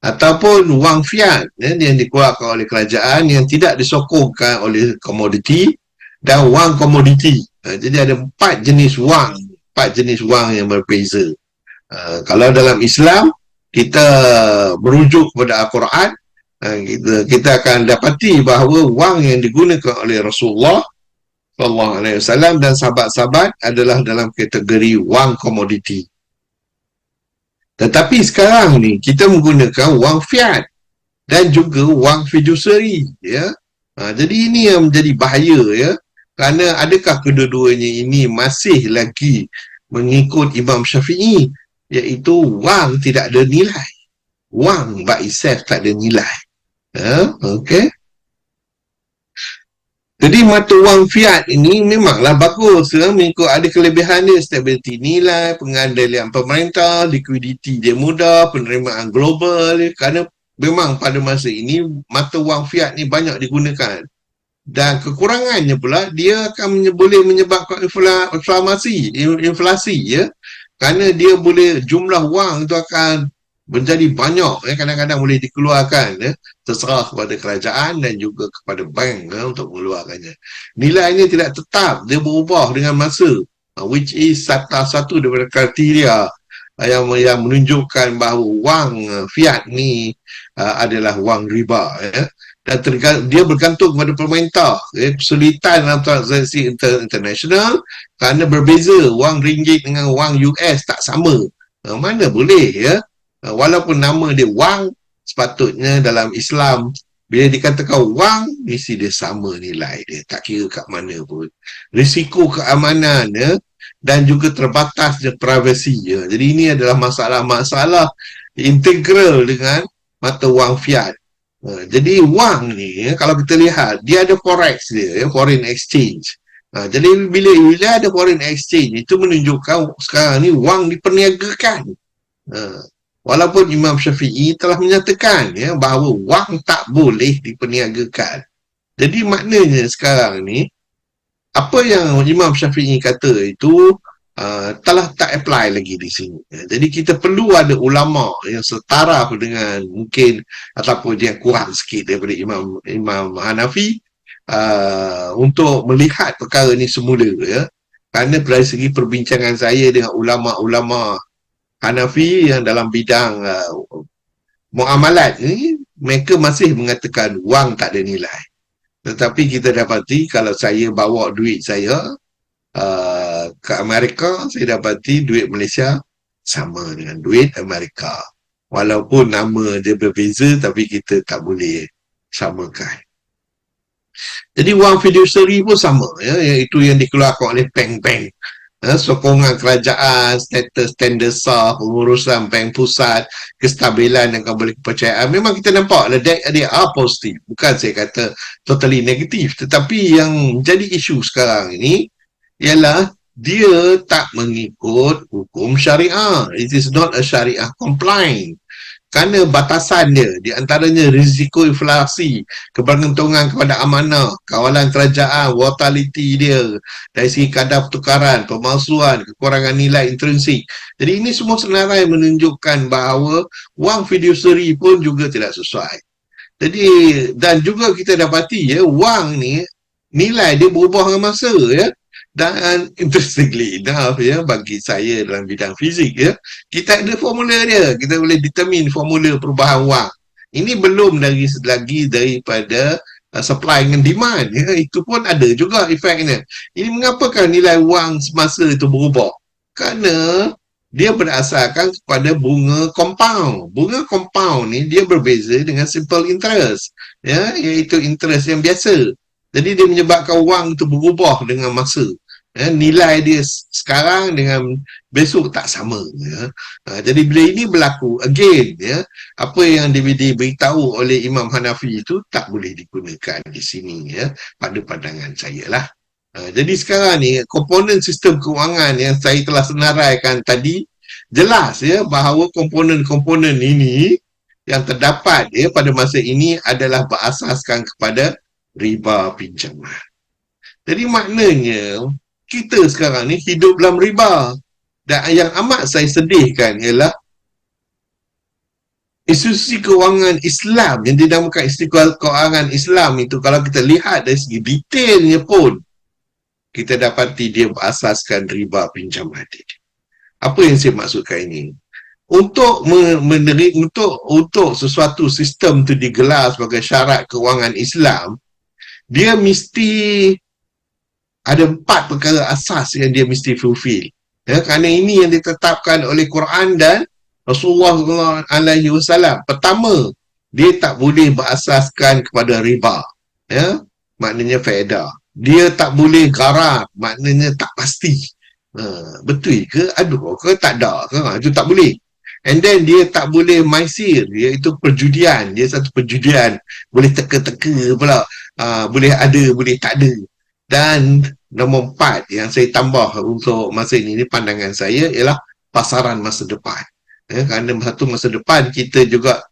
Ataupun wang fiat yang dikeluarkan oleh kerajaan yang tidak disokongkan oleh komoditi dan wang komoditi. Jadi ada 4 jenis wang yang berbeza. Kalau dalam Islam kita merujuk kepada Al-Quran, kita akan dapati bahawa wang yang digunakan oleh Rasulullah sallallahu alaihi wasallam dan sahabat-sahabat adalah dalam kategori wang komoditi. Tetapi sekarang ni kita menggunakan wang fiat dan juga wang fiduciary ya. Jadi ini yang menjadi bahaya ya. Kerana adakah kedua-duanya ini masih lagi mengikut Imam Syafi'i, iaitu wang tidak ada nilai. Wang by itself tak ada nilai. Okey. Jadi mata wang fiat ini memanglah bagus ya, mengikut ada kelebihan dia, stability nilai, pengandaian pemerintah, likuiditi dia mudah, penerimaan global ya, kerana memang pada masa ini mata wang fiat ni banyak digunakan. Dan kekurangannya pula, dia akan boleh menyebabkan inflasi, ya. Kerana dia boleh, jumlah wang itu akan menjadi banyak, ya. Kadang-kadang boleh dikeluarkan, ya. Terserah kepada kerajaan dan juga kepada bank, ya, untuk mengeluarkannya. Nilainya tidak tetap, dia berubah dengan masa, which is satu daripada kriteria yang menunjukkan bahawa wang fiat ni adalah wang riba, ya. Dan dia bergantung kepada pemerintah, ya. Kesulitan dalam transaksi international kerana berbeza, wang ringgit dengan wang US tak sama. Mana boleh, ya. Walaupun nama dia wang, sepatutnya dalam Islam bila dikatakan wang, mesti dia sama nilai dia, tak kira kat mana pun. Risiko keamanan, ya, dan juga terbatasnya privasi, ya. Jadi ini adalah masalah-masalah integral dengan mata wang fiat. Jadi wang ni, kalau kita lihat, dia ada forex dia, ya, foreign exchange. Jadi bila ada foreign exchange, itu menunjukkan sekarang ni wang diperniagakan. Walaupun Imam Syafi'i telah menyatakan, ya, bahawa wang tak boleh diperniagakan. Jadi maknanya sekarang ni, apa yang Imam Syafi'i kata itu telah tak apply lagi di sini. Jadi kita perlu ada ulama yang setara dengan mungkin ataupun yang kurang sikit daripada Imam Hanafi untuk melihat perkara ni semula, ya. Kerana dari segi perbincangan saya dengan ulama-ulama Hanafi yang dalam bidang muamalat ni, mereka masih mengatakan wang tak ada nilai. Tetapi kita dapati kalau saya bawa duit saya ke Amerika, saya dapati duit Malaysia sama dengan duit Amerika. Walaupun nama dia berbeza, tapi kita tak boleh samakan. Jadi wang fiduciary pun sama, ya, iaitu yang dikeluarkan oleh bank-bank. Sokongan kerajaan, status tender sah, pengurusan bank pusat, kestabilan dan boleh kepercayaan. Memang kita nampak dia are positif. Bukan saya kata totally negatif. Tetapi yang jadi isu sekarang ini ialah dia tak mengikut hukum syariah. It is not a syariah compliant. Kerana batasan dia, di antaranya risiko inflasi, kebergantungan kepada amanah, kawalan kerajaan, volatility dia, dari segi kadar pertukaran, pemalsuan, kekurangan nilai intrinsik. Jadi ini semua senarai menunjukkan bahawa wang fiduciary pun juga tidak sesuai. Jadi, dan juga kita dapati, ya, wang ni, nilai dia berubah dengan masa, ya. Dan interestingly enough, ya, bagi saya dalam bidang fizik, ya, kita ada formula dia, kita boleh determine formula perubahan wang. Ini belum lagi daripada supply dengan demand, ya. Itu pun ada juga efeknya. Ini mengapakah nilai wang semasa itu berubah? Kerana dia berasaskan kepada bunga compound. Bunga compound ni dia berbeza dengan simple interest, ya, iaitu interest yang biasa. Jadi dia menyebabkan wang itu berubah dengan masa. Nilai dia sekarang dengan besok tak sama, ya. Jadi bila ini berlaku again, ya, apa yang diberitahu oleh Imam Hanafi itu tak boleh digunakan di sini, ya, pada pandangan saya lah. Jadi sekarang ni komponen sistem kewangan yang saya telah senaraikan tadi jelas, ya, bahawa komponen-komponen ini yang terdapat, ya, pada masa ini adalah berasaskan kepada riba pinjaman. Jadi maknanya kita sekarang ni hidup dalam riba. Dan yang amat saya sedihkan ialah institusi kewangan Islam yang dinamakan institusi kewangan Islam itu, kalau kita lihat dari segi detailnya pun, kita dapati dia berasaskan riba pinjaman. Apa yang saya maksudkan ini? Untuk untuk sesuatu sistem itu digelar sebagai syarat kewangan Islam, dia mesti ada 4 perkara asas yang dia mesti fulfill. Ya, kerana ini yang ditetapkan oleh Quran dan Rasulullah SAW. Pertama, dia tak boleh berasaskan kepada riba. Ya, maknanya faedah. Dia tak boleh gharar, maknanya tak pasti. Betul ke? Aduh ke? Tak ada ke? Itu tak boleh. And then dia tak boleh maisir, iaitu perjudian. Dia satu perjudian. Boleh teka-teka pula. Boleh ada, boleh tak ada. Dan nombor 4 yang saya tambah untuk masa ini pandangan saya ialah pasaran masa depan. Kerana satu masa depan kita juga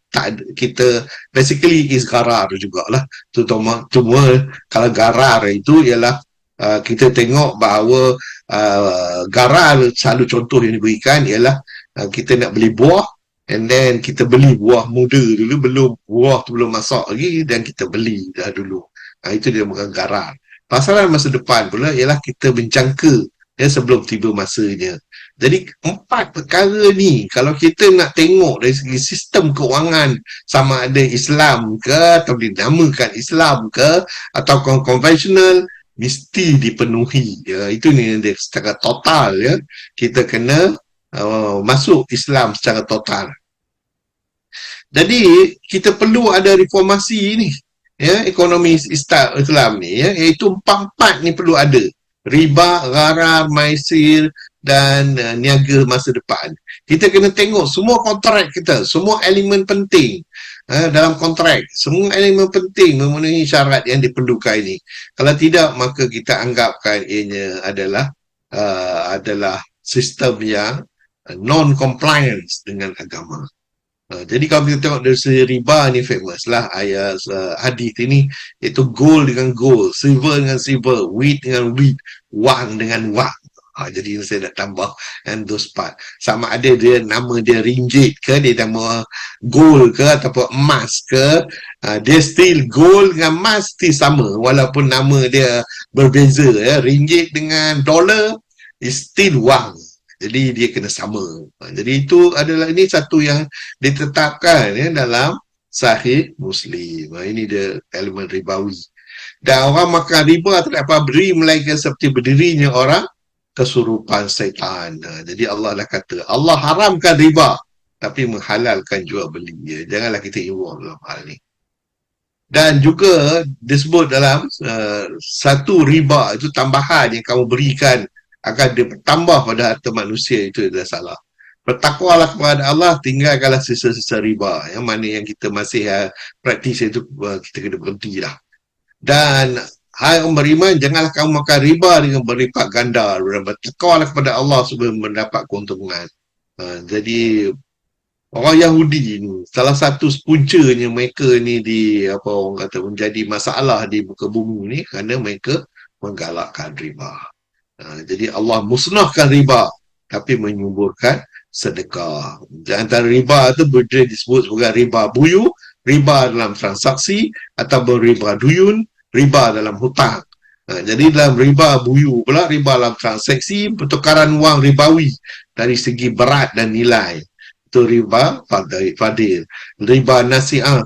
kita basically is garar jugalah. Cuma kalau garar itu ialah kita tengok bahawa garar selalu contoh yang diberikan ialah kita nak beli buah, and then kita beli buah muda dulu, buah tu belum masak lagi, dan kita beli dah dulu. Itu dia bukan garar. Pasaran masa depan pula ialah kita menjangka sebelum tiba masanya. Jadi 4 perkara ni kalau kita nak tengok dari segi sistem kewangan, sama ada Islam ke atau dinamakan Islam ke atau konvensional, mesti dipenuhi. Itu ni dia secara total kita kena masuk Islam secara total. Jadi kita perlu ada reformasi ni ekonomi Islam ni iaitu 4 ni perlu ada. Riba, gharar, maisir dan niaga masa depan. Kita kena tengok semua kontrak kita, semua elemen penting dalam kontrak, semua elemen penting memenuhi syarat yang diperlukan ini. Kalau tidak, maka kita anggapkan ianya adalah sistem yang non-compliance dengan agama. Jadi kalau kita tengok dari segi riba ni famous lah ayat hadis ini, iaitu gold dengan gold, silver dengan silver, wheat dengan wheat, wang dengan wang. Jadi saya nak tambah and those part. Sama ada dia nama dia ringgit ke, dia nama gold ke ataupun emas ke, dia still gold dengan emas still sama walaupun nama dia berbeza. Ringgit dengan dollar is still wang. Jadi dia kena sama. Jadi itu adalah ini satu yang ditetapkan dalam Sahih Muslim. Ini dia elemen ribawi. Dan orang makan riba tak dapat berdiri melainkan seperti berdirinya orang kesurupan syaitan. Jadi Allah dah kata, Allah haramkan riba tapi menghalalkan jual beli. Janganlah kita involve dalam hal ni. Dan juga disebut dalam satu riba itu tambahan yang kamu berikan akan dia bertambah pada harta manusia, itu adalah salah. Bertakwalah kepada Allah, tinggalkanlah sisa-sisa riba. Yang mana yang kita masih praktis itu kita kena berhenti dah. Dan hai orang beriman, janganlah kamu makan riba dengan berlipat ganda. Bertakwalah kepada Allah supaya mendapat keuntungan. Jadi orang Yahudi ni, salah satu puncanya mereka ni orang kata menjadi masalah di muka bumi ni kerana mereka menggalakkan riba. Jadi Allah musnahkan riba tapi menyuburkan sedekah. Di antara riba tu boleh disebut sebagai riba buyu, riba dalam transaksi, atau riba duyun, riba dalam hutang. Jadi dalam riba buyu pula, riba dalam transaksi, pertukaran wang ribawi dari segi berat dan nilai. Itu riba fadil. Riba nasi'ah,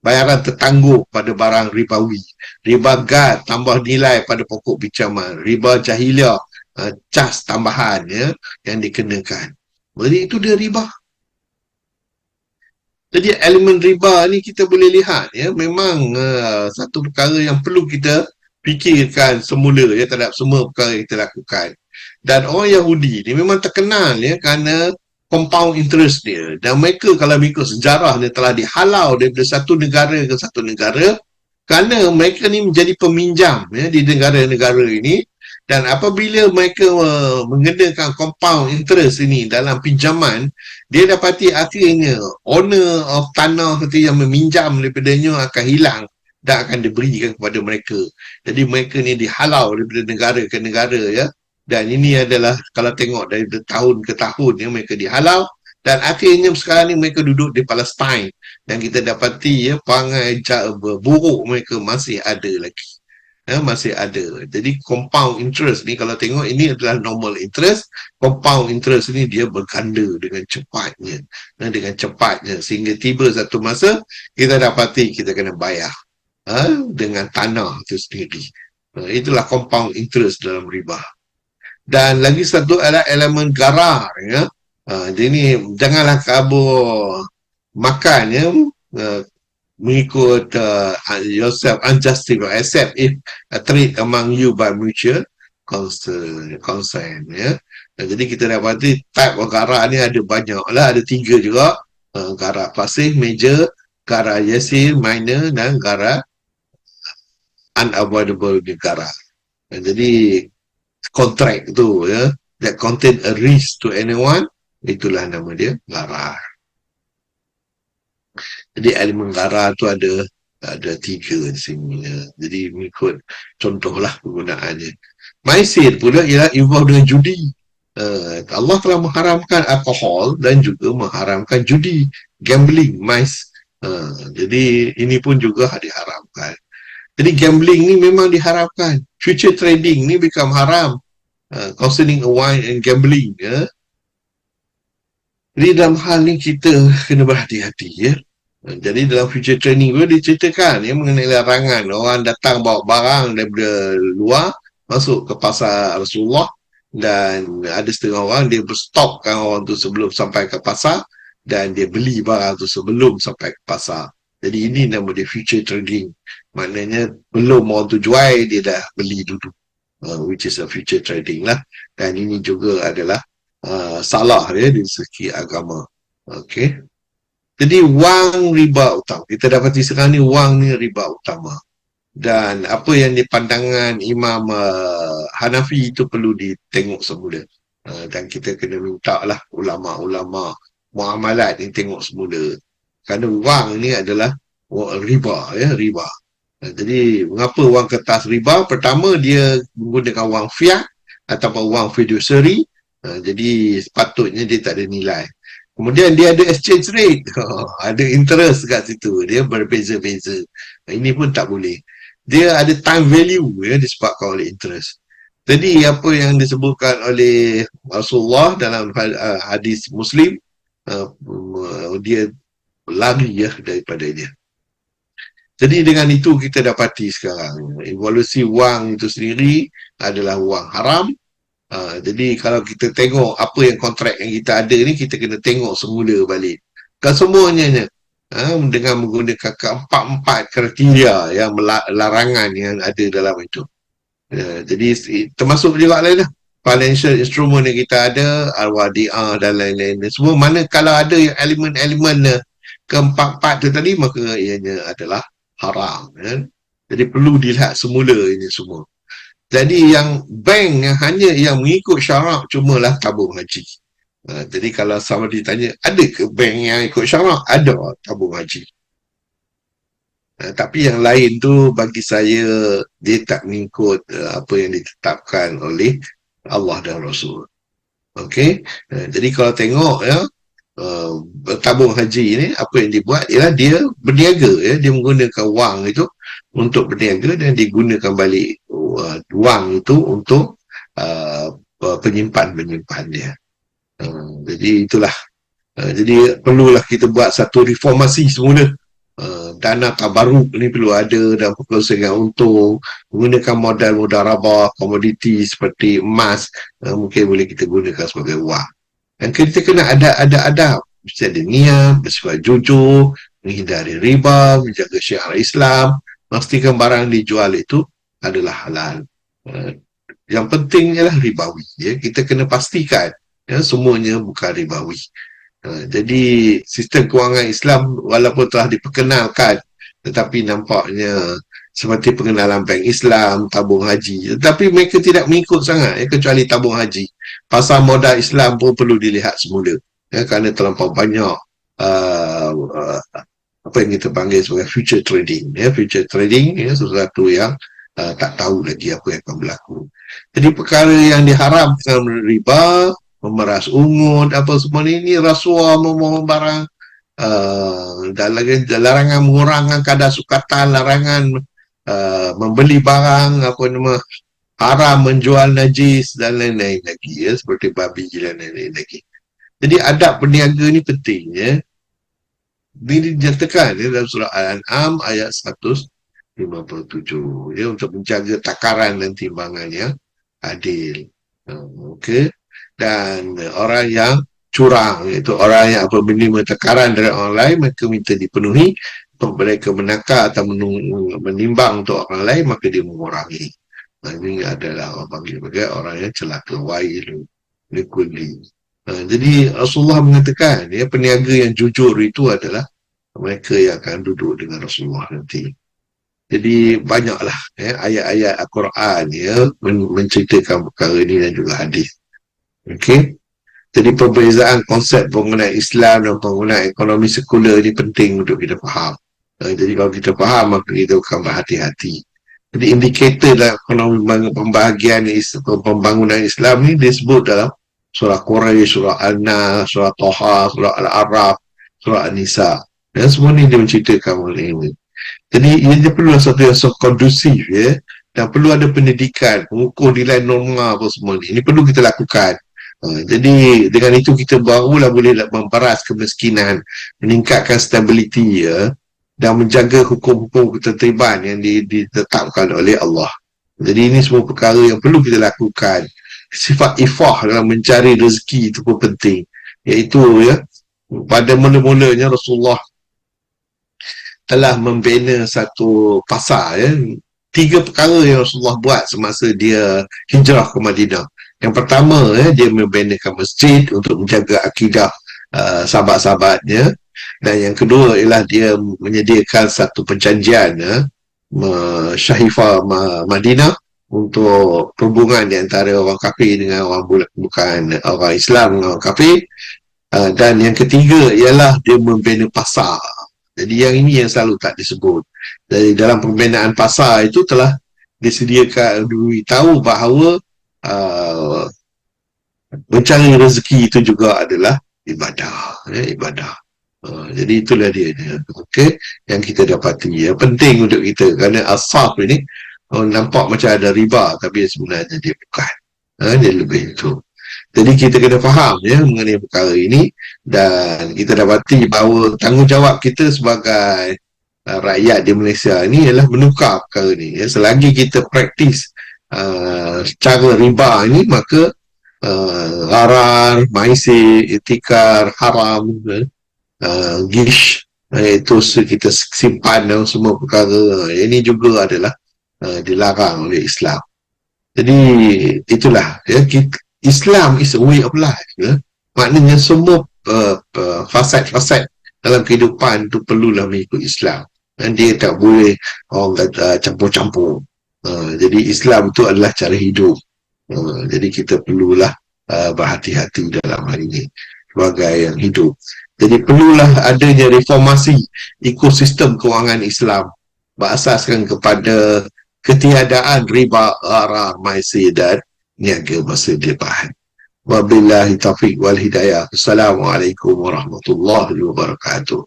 bayaran tertangguh pada barang ribawi. Riba gad, tambah nilai pada pokok pinjaman. Riba jahiliah, cas tambahan yang dikenakan. Jadi itu dia riba. Jadi elemen riba ni kita boleh lihat memang satu perkara yang perlu kita fikirkan semula terhadap semua perkara yang kita lakukan. Dan orang Yahudi ni memang terkenal kerana compound interest dia, dan mereka kalau mengikut sejarah dia telah dihalau daripada satu negara ke satu negara kerana mereka ni menjadi peminjam di negara-negara ini. Dan apabila mereka mengenakan compound interest ini dalam pinjaman, dia dapati akhirnya owner of tanah yang meminjam daripadanya akan hilang dan akan diberikan kepada mereka. Jadi mereka ni dihalau daripada negara ke negara Dan ini adalah kalau tengok dari tahun ke tahun mereka dihalau, dan akhirnya sekarang ni mereka duduk di Palestin, dan kita dapati perangai buruk mereka masih ada lagi. Masih ada. Jadi compound interest ni kalau tengok ini adalah normal interest, compound interest ni dia berganda dengan cepatnya sehingga tiba satu masa kita dapati kita kena bayar dengan tanah itu sendiri. Itulah compound interest dalam riba. Dan lagi satu adalah elemen garar jadi janganlah kamu makan mengikut yourself unjustified, except if a trade among you by mutual consent Jadi kita dapati type of garar ni ada banyak lah, ada 3 juga, garar pasif, major, garar yasir, minor, dan garar unavoidable garar. Jadi kontrak tu that contain a risk to anyone, itulah nama dia garar. Jadi elemen gara tu ada 3 di sini. Jadi mengikut contohlah penggunaannya. Maisir pula ialah involved dengan judi. Allah telah mengharamkan alkohol dan juga mengharamkan judi, gambling, jadi ini pun juga diharamkan. Jadi gambling ni memang diharamkan. Future trading ni become haram. Concerning wine and gambling, ya. Jadi dalam hal ni kita kena berhati-hati, ya. Jadi dalam future training pun diceritakan mengenai larangan orang datang bawa barang daripada luar masuk ke pasar Rasulullah, dan ada setengah orang dia berstopkan orang tu sebelum sampai ke pasar, dan dia beli barang tu sebelum sampai ke pasar. Jadi ini nama dia future trading. Maknanya belum orang tu jual dia dah beli dulu, which is a future trading lah. Dan ini juga adalah salah dia di segi agama. Okay. Jadi wang riba utama. Kita dapati sekarang ni wang ni riba utama. Dan apa yang di pandangan Imam Hanafi itu perlu ditengok semula. Dan kita kena minta lah ulama-ulama muamalat ni tengok semula. Kerana wang ni adalah riba, ya, riba. Jadi mengapa wang kertas riba? Pertama, dia menggunakan wang fiat ataupun wang fiduciary. Jadi sepatutnya dia tak ada nilai. Kemudian dia ada exchange rate, ada interest kat situ, dia berbeza-beza. Ini pun tak boleh. Dia ada time value, ya, disebabkan oleh interest. Jadi apa yang disebutkan oleh Rasulullah dalam hadis Muslim, dia lari, ya, daripada dia. Jadi dengan itu kita dapati sekarang evolusi wang itu sendiri adalah wang haram. Jadi kalau kita tengok apa yang kontrak yang kita ada ni, kita kena tengok semula balik. Kan semuanya dengan menggunakan keempat-empat kriteria yang larangan yang ada dalam itu. Jadi termasuk juga lain lah. Financial instrument yang kita ada, al-wadi'ah dan lain-lain. Semua mana kalau ada yang elemen-elemen keempat-empat tu tadi, maka ianya adalah haram. Jadi perlu dilihat semula ini semua. Jadi yang bank yang hanya yang mengikut syarak cumalah tabung haji. Jadi kalau sama ditanya, ada ke bank yang ikut syarak? Ada tabung haji. Tapi yang lain tu bagi saya dia tak mengikut apa yang ditetapkan oleh Allah dan Rasul. Okey. Jadi kalau tengok, ya, tabung haji ni apa yang dibuat ialah dia berniaga, ya, dia menggunakan wang itu untuk berniaga dan digunakan balik wang itu untuk penyimpan dia. Jadi itulah. Jadi perlulah kita buat satu reformasi semula. Dana tabaruk ni perlu ada dan perkongsian untung, menggunakan modal rabah, komoditi seperti emas, mungkin boleh kita gunakan sebagai wang. Dan kita kena ada adab, mesti ada niat, bersifat jujur, menghindari riba, menjaga syiar Islam, pastikan barang dijual itu adalah halal. Yang penting ialah ribawi, ya. Kita kena pastikan, ya, semuanya bukan ribawi. Jadi sistem kewangan Islam walaupun telah diperkenalkan, tetapi nampaknya seperti pengenalan bank Islam, tabung haji, tetapi mereka tidak mengikut sangat, ya, kecuali tabung haji. Pasar modal Islam pun perlu dilihat semula, ya, kerana terlampau banyak apa yang kita panggil sebagai future trading, ya. Future trading, ya, sesuatu yang tak tahu lagi apa yang akan berlaku. Jadi perkara yang diharamkan riba, memeras ungut, apa semua ni rasuah, memohon barang, dan lagi larangan mengurangkan kadar sukatan, larangan membeli barang apa nama haram, menjual najis dan lain-lain lagi, ya, seperti babi dan lain-lain lagi. Jadi adab berniaga ni penting, ya. Ini dinyatakan, ya, dalam surah Al-An'am ayat 157, ya, untuk menjaga takaran dan timbangan yang adil. Okey. Dan orang yang curang, iaitu orang yang apabila menerima takaran dari orang lain, mereka minta dipenuhi. Untuk mereka menakar atau menimbang untuk orang lain, maka dia mengurangi. Ini adalah orang panggil sebagai orang yang celaka, wailu likulli. Jadi Rasulullah mengatakan, ya, peniaga yang jujur itu adalah mereka yang akan duduk dengan Rasulullah nanti. Jadi banyaklah, ya, ayat-ayat Al-Quran, ya, menceritakan perkara ini dan juga hadis. Okey. Jadi perbezaan konsep penggunaan Islam dan penggunaan ekonomi sekular ini penting untuk kita faham. Jadi kalau kita faham, maka kita akan berhati-hati. Jadi indikator dalam ekonomi pembahagian pembangunan Islam ni disebut dalam surah Quraisy, surah Al-Nas, surah Toha, surah Al-Araf, surah An-Nisa. Dan semua ni dia menceritakan mengenai ini. Jadi ia perlu satu yang kondusif, ya, dan perlu ada pendidikan, mengukur nilai norma apa semua ni. Ini perlu kita lakukan. Jadi dengan itu kita barulah boleh memperas kemiskinan, meningkatkan stability, ya, dan menjaga hukum-hukum ketertiban yang ditetapkan oleh Allah. Jadi ini semua perkara yang perlu kita lakukan. Sifat ifah dalam mencari rezeki itu pun penting. Iaitu, ya, pada mula-mulanya Rasulullah telah membina satu pasar, ya. 3 perkara yang Rasulullah buat semasa dia hijrah ke Madinah. Yang pertama, ya, dia membinakan masjid untuk menjaga akidah sahabat-sahabatnya. Dan yang kedua ialah dia menyediakan satu perjanjian, ya, Syahifah Madinah, untuk perhubungan di antara orang kafir dengan orang bukan orang Islam dengan orang kafir. Dan yang ketiga ialah dia membina pasar. Jadi yang ini yang selalu tak disebut. Jadi dalam pembinaan pasar itu telah disediakan, diberitahu bahawa mencari rezeki itu juga adalah ibadah, ya, ibadah. Jadi itulah dia, okay, yang kita dapati. Yang penting untuk kita, kerana asaf ini nampak macam ada riba, tapi sebenarnya dia bukan. Dia lebih itu. Jadi kita kena faham, ya, mengenai perkara ini, dan kita dapati bahawa tanggungjawab kita sebagai rakyat di Malaysia ini ialah menukar perkara ini, ya. Selagi kita praktis cara riba ini, maka gharar, maisir, itikar, haram, gish, itu kita simpan dan semua perkara ini juga adalah dilarang oleh Islam. Jadi itulah, ya, Islam is a way of life, ya. Maknanya semua fasad-fasad dalam kehidupan itu perlulah mengikut Islam, dan dia tak boleh orang kata campur-campur. Jadi Islam itu adalah cara hidup. Jadi kita perlulah berhati-hati dalam hal ini sebagai yang hidup. Jadi perlulah adanya reformasi ekosistem kewangan Islam berasaskan kepada ketiadaan riba, gharar, maisir dan niaga bersedekah. Wabillahi taufiq wal hidayah. Assalamualaikum warahmatullahi wabarakatuh.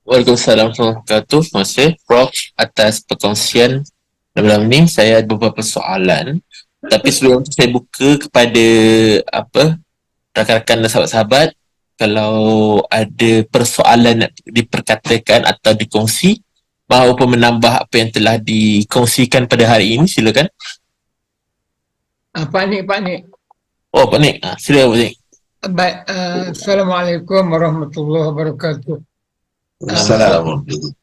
Waalaikumsalam warahmatullahi wabarakatuh. Terima kasih Prof atas perkongsian dalam ni. Saya ada beberapa soalan, tapi sebelum itu saya buka kepada rakan-rakan dan sahabat-sahabat. Kalau ada persoalan nak diperkatakan atau dikongsi maupun menambah apa yang telah dikongsikan pada hari ini, silakan. Pak Nik. Oh, Pak Nik. Silakan Pak Nik. Baik, Assalamualaikum warahmatullahi wabarakatuh. Assalamualaikum.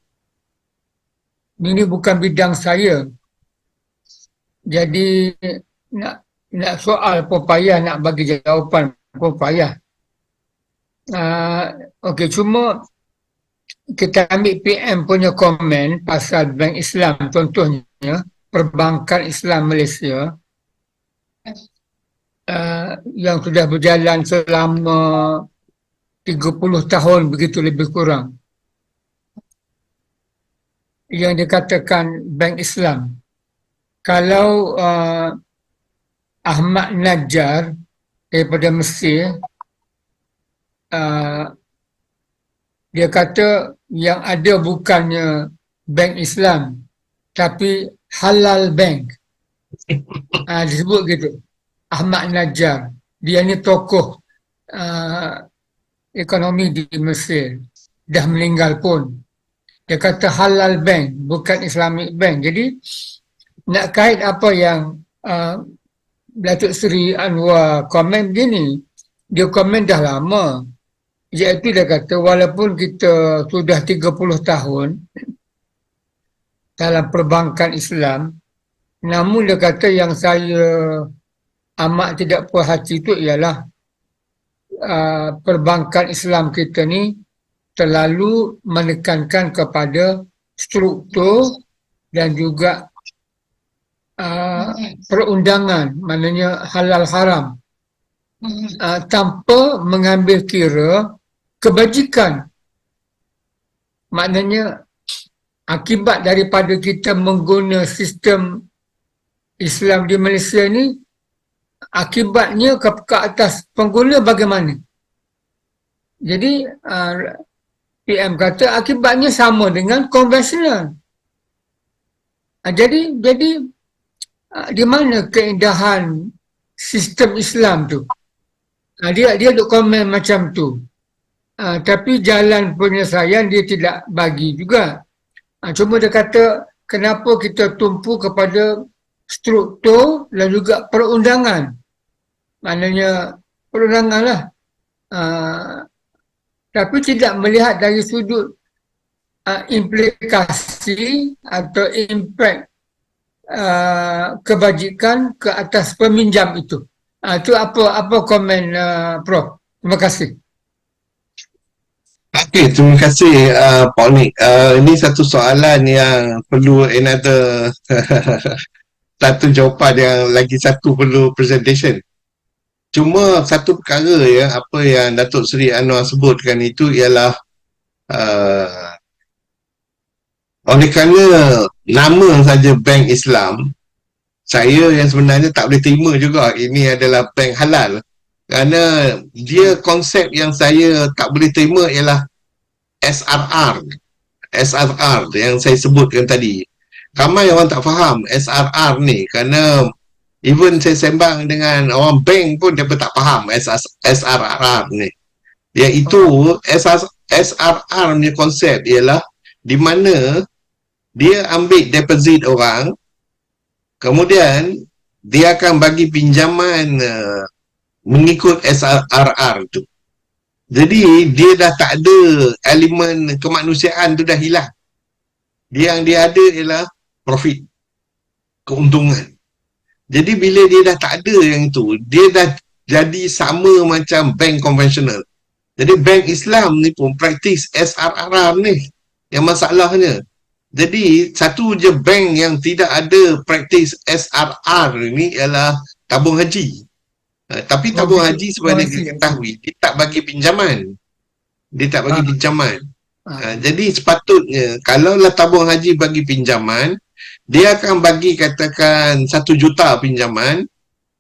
Ini bukan bidang saya. Jadi nak soal pun payah, nak bagi jawapan pun payah. Okey, cuma kita ambil PM punya komen pasal Bank Islam, contohnya Perbankan Islam Malaysia yang sudah berjalan selama 30 tahun begitu lebih kurang. Yang dikatakan Bank Islam. Kalau Ahmad Najjar daripada Mesir, dia kata yang ada bukannya Bank Islam tapi Halal Bank. Disebut gitu. Ahmad Najjar, dia ni tokoh ekonomi di Mesir, dah meninggal pun. Dia kata Halal Bank, bukan Islamic Bank. Jadi nak kait apa yang Datuk Seri Anwar komen begini, dia komen dah lama. Iaitu dia kata walaupun kita sudah 30 tahun dalam perbankan Islam, namun dia kata yang saya amat tidak puas hati itu ialah perbankan Islam kita ni terlalu menekankan kepada struktur dan juga perundangan, maknanya halal haram. tanpa mengambil kira kebajikan. Maknanya akibat daripada kita menggunakan sistem Islam di Malaysia ni, akibatnya ke atas pengguna bagaimana? Jadi PM kata akibatnya sama dengan konvensional. Jadi di mana keindahan sistem Islam tu? Dia duk komen macam tu. Tapi jalan penyelesaian dia tidak bagi juga. Cuma dia kata kenapa kita tumpu kepada struktur dan juga perundangan. Maknanya perundangan lah. Tapi tidak melihat dari sudut implikasi atau impact kebajikan ke atas peminjam itu. Itu apa komen Prof? Terima kasih. Okey, terima kasih Pak Nik. Ini satu soalan yang perlu another satu jawapan yang lagi satu perlu presentation. Cuma satu perkara ya, apa yang Datuk Seri Anwar sebutkan itu ialah oleh kerana nama saja Bank Islam, saya yang sebenarnya tak boleh terima juga ini adalah bank halal. Kerana dia konsep yang saya tak boleh terima ialah SRR yang saya sebutkan tadi. Ramai orang tak faham SRR ni, kerana even saya sembang dengan orang bank pun dia pun tak faham SRR ni. Iaitu SRR punya konsep ialah di mana dia ambil deposit orang, kemudian dia akan bagi pinjaman mengikut SRR tu. Jadi dia dah tak ada elemen kemanusiaan tu, dah hilang. Yang dia ada ialah profit, keuntungan. Jadi bila dia dah tak ada yang itu, dia dah jadi sama macam bank konvensional. Jadi bank Islam ni pun praktis SRR ni yang masalahnya. Jadi satu je bank yang tidak ada praktis SRR ni ialah tabung haji. Tapi tabung haji sebenarnya kita ketahui dia tak bagi pinjaman. Jadi sepatutnya kalaulah tabung haji bagi pinjaman, dia akan bagi katakan 1 juta pinjaman,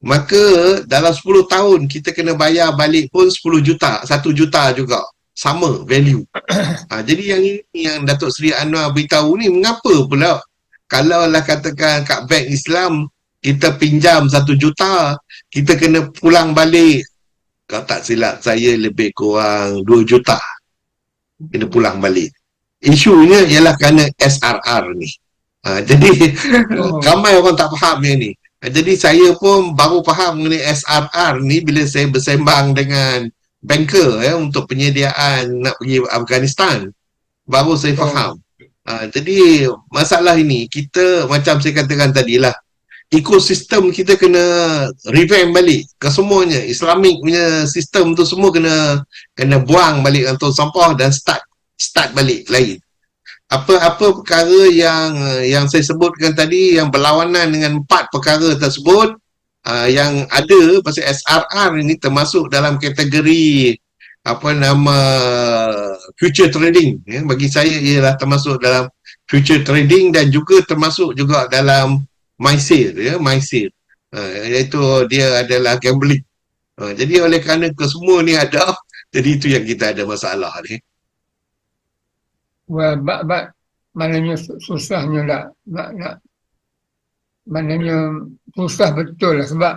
maka dalam 10 tahun kita kena bayar balik pun 10 juta, 1 juta juga, sama value. Jadi yang ini yang Datuk Seri Anwar beritahu ni, mengapa pula kalaulah katakan kat bank Islam kita pinjam 1 juta, kita kena pulang balik, kalau tak silap saya lebih kurang 2 juta kena pulang balik. Isunya ialah kerana SRR ni. Jadi ramai orang tak faham yang ni. Jadi saya pun baru faham mengenai SRR ni bila saya bersembang dengan banker untuk penyediaan nak pergi Afghanistan. Baru saya faham. Jadi masalah ini kita macam saya katakan tadilah, ekosistem kita kena revamp balik ke semuanya. Islamic punya sistem tu semua kena buang balik tong sampah dan start balik lain. Apa perkara yang saya sebutkan tadi yang berlawanan dengan 4 perkara tersebut yang ada pasal SRR ini termasuk dalam kategori future trading bagi saya ialah termasuk dalam future trading dan juga termasuk juga dalam maisir iaitu dia adalah gambling. Jadi oleh kerana kesemua ni ada, jadi itu yang kita ada masalah ni. Well, maknanya susahnya nak maknanya susah betul lah sebab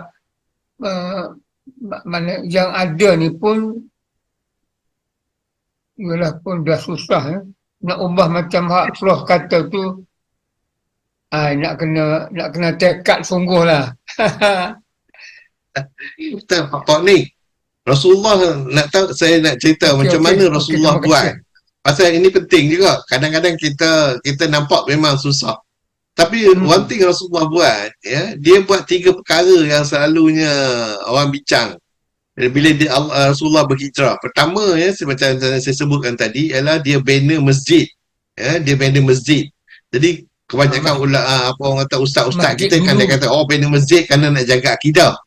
mana yang ada ni pun ialah pun dah susah nak ubah macam hak Prof kata tu, nak kena tekad sungguh lah. Betul Pak Nik. Rasulullah saya nak cerita macam mana Rasulullah buat. Pasal ini penting juga. Kadang-kadang kita nampak memang susah. Tapi one thing Rasulullah buat, dia buat 3 perkara yang selalunya orang bincang. Bila Rasulullah berhijrah. Pertama, macam saya sebutkan tadi, ialah dia bina masjid. Dia bina masjid. Jadi kebanyakan orang kata ustaz-ustaz kita kan dia kata bina masjid kerana nak jaga akidah.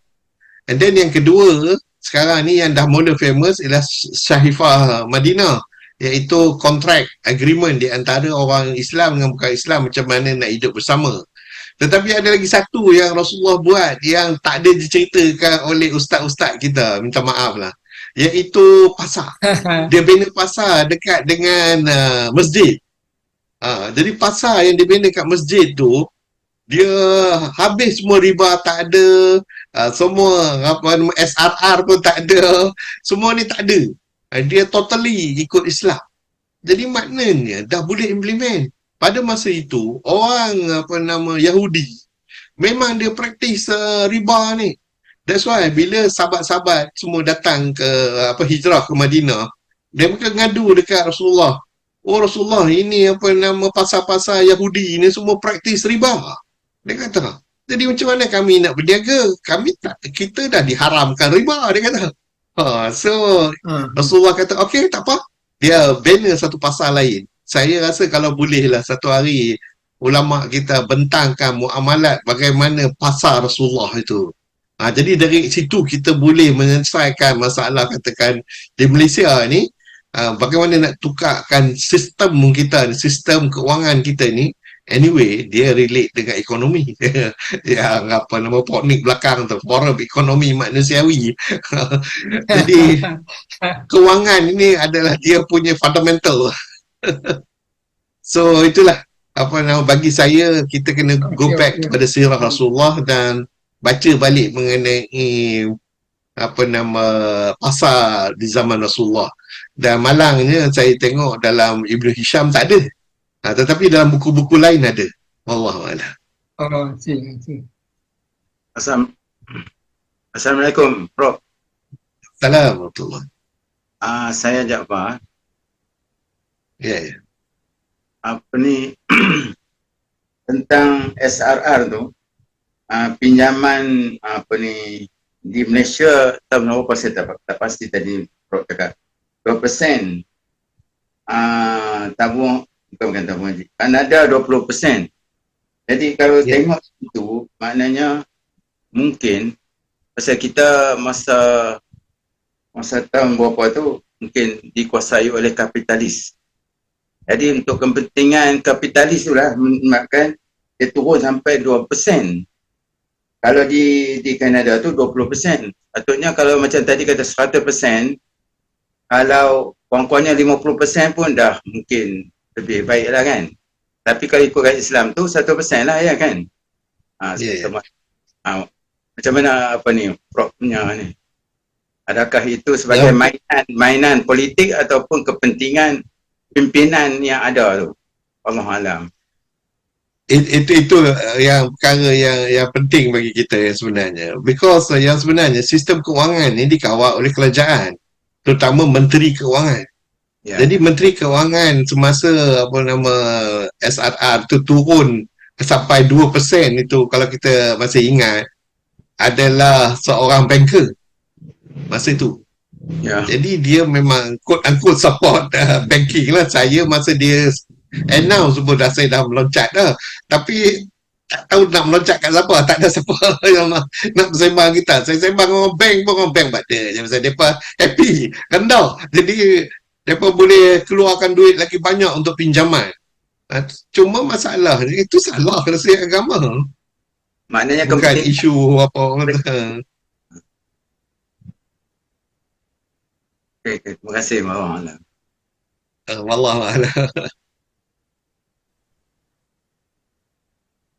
And then yang kedua, sekarang ni yang dah mula famous ialah Syahifah Madinah, iaitu kontrak agreement di antara orang Islam dengan bukan Islam macam mana nak hidup bersama. Tetapi ada lagi satu yang Rasulullah buat yang tak ada diceritakan oleh ustaz-ustaz kita, minta maaf lah, iaitu pasar. Dia bina pasar dekat dengan masjid. Jadi pasar yang dibina kat masjid tu, dia habis semua riba tak ada, semua SRR pun tak ada, semua ni tak ada. Dia totally ikut Islam. Jadi maknanya dah boleh implement. Pada masa itu orang Yahudi memang dia praktis riba ni. That's why bila sahabat-sahabat semua datang ke hijrah ke Madinah, dia mereka ngadu dekat Rasulullah. Oh Rasulullah, ini pasar-pasar Yahudi ni semua praktis riba. Dia kata, jadi macam mana kami nak berniaga? Kita dah diharamkan riba, dia kata. So Rasulullah kata, okey, tak apa. Dia bina satu pasar lain. Saya rasa kalau bolehlah satu hari ulama kita bentangkan muamalat bagaimana pasar Rasulullah itu. Jadi dari situ kita boleh menyelesaikan masalah katakan di Malaysia ni, bagaimana nak tukarkan sistem kita, sistem keuangan kita ni. Anyway, dia relate dengan ekonomi. Yang poknik belakang tu, forum ekonomi manusiawi. Jadi kewangan ini adalah dia punya fundamental. So itulah bagi saya, kita kena go back kepada sirah Rasulullah dan baca balik mengenai pasar di zaman Rasulullah. Dan malangnya saya tengok dalam Ibn Hisham tak ada. Tetapi dalam buku-buku lain ada. Wallahualam. Assalamualaikum, Prof. Assalamualaikum. Saya Jaafar. Ya. Tentang SRR tu, pinjaman di Malaysia tahun berapa saya tak pasti tadi Prof cakap 2%. Tabung bukan tabung haji. Kanada 20%. Jadi kalau tengok itu, maknanya mungkin pasal kita masa tahun berapa tu mungkin dikuasai oleh kapitalis. Jadi untuk kepentingan kapitalis tu lah menyebabkan dia turun sampai 2%. Kalau di Kanada tu 20%. Patutnya kalau macam tadi kata 100%, kalau kurang-kurangnya 50% pun dah mungkin lebih baik lah kan. Tapi kalau ikutkan Islam tu 1% lah ya kan. Macam mana Prof punya ni? Adakah itu sebagai mainan politik ataupun kepentingan pimpinan yang ada tu? Allahualam. Itu yang perkara yang penting bagi kita sebenarnya. Because yang sebenarnya sistem kewangan ni dikawal oleh kerajaan, terutama Menteri Kewangan. Jadi Menteri Kewangan semasa SRR tu turun sampai 2% itu, kalau kita masih ingat, adalah seorang banker masa itu. Jadi dia memang quote-unquote support banking lah. Saya masa dia announce pun saya dah meloncat dah. Tapi tak tahu nak meloncat kat siapa. Tak ada siapa yang nak bersembang kita. Saya sembang orang bank pun, orang bank pada je. Pasal mereka happy, rendah. Jadi mereka boleh keluarkan duit lagi banyak untuk pinjaman. Cuma masalah itu salah dari agama. Maknanya bukan isu apa. Okay, terima kasih. Wallahualam.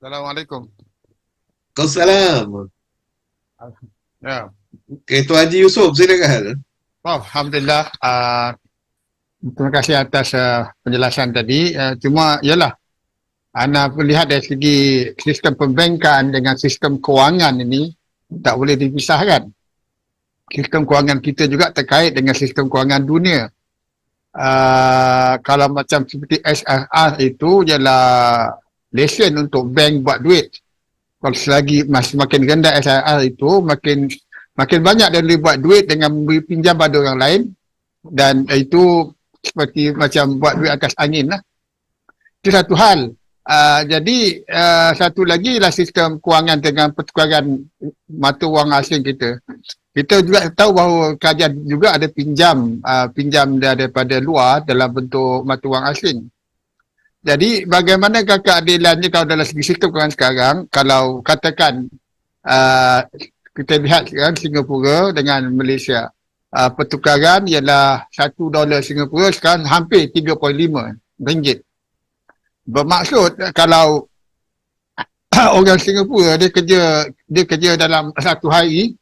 Assalamualaikum. Waalaikumsalam. Ya. Ketua Haji Yusof, silakan. Alhamdulillah. Terima kasih atas penjelasan tadi. Cuma ialah Ana melihat dari segi sistem perbankan dengan sistem kewangan ini tak boleh dipisahkan. Sistem kewangan kita juga terkait dengan sistem kewangan dunia. Kalau macam seperti SRR itu ialah lesen untuk bank buat duit. Kalau selagi makin rendah SRR itu, makin banyak dia boleh buat duit dengan memberi pinjam pada orang lain, dan itu seperti macam buat duit atas angin lah. Itu satu hal. Jadi satu lagi lah sistem kewangan dengan pertukaran mata wang asing kita. Kita juga tahu bahawa kajian juga ada pinjam daripada luar dalam bentuk mata wang asing. Jadi bagaimanakah keadilannya kalau dalam segi sistem kewangan sekarang, kalau katakan kita lihat sekarang Singapura dengan Malaysia, pertukaran ialah $1 Singapura sekarang hampir 3.5 ringgit. Bermaksud kalau orang Singapura dia kerja dalam satu hari,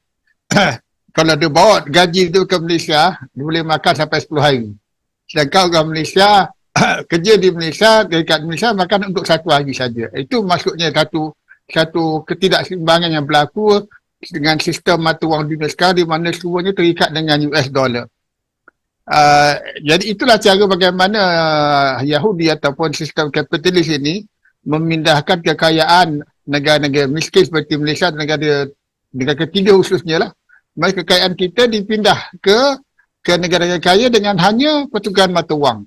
kalau dia bawa gaji tu ke Malaysia, dia boleh makan sampai 10 hari. Sedangkan orang Malaysia kerja di Malaysia, dekat Malaysia makan untuk satu hari saja. Itu maksudnya satu ketidakseimbangan yang berlaku dengan sistem mata wang dunia sekarang di mana semuanya terikat dengan US dollar. Jadi itulah cara bagaimana Yahudi ataupun sistem kapitalis ini memindahkan kekayaan negara-negara miskin seperti Malaysia dan negara ketiga khususnya lah. Maka kekayaan kita dipindah ke negara-negara kaya dengan hanya pertukaran mata wang.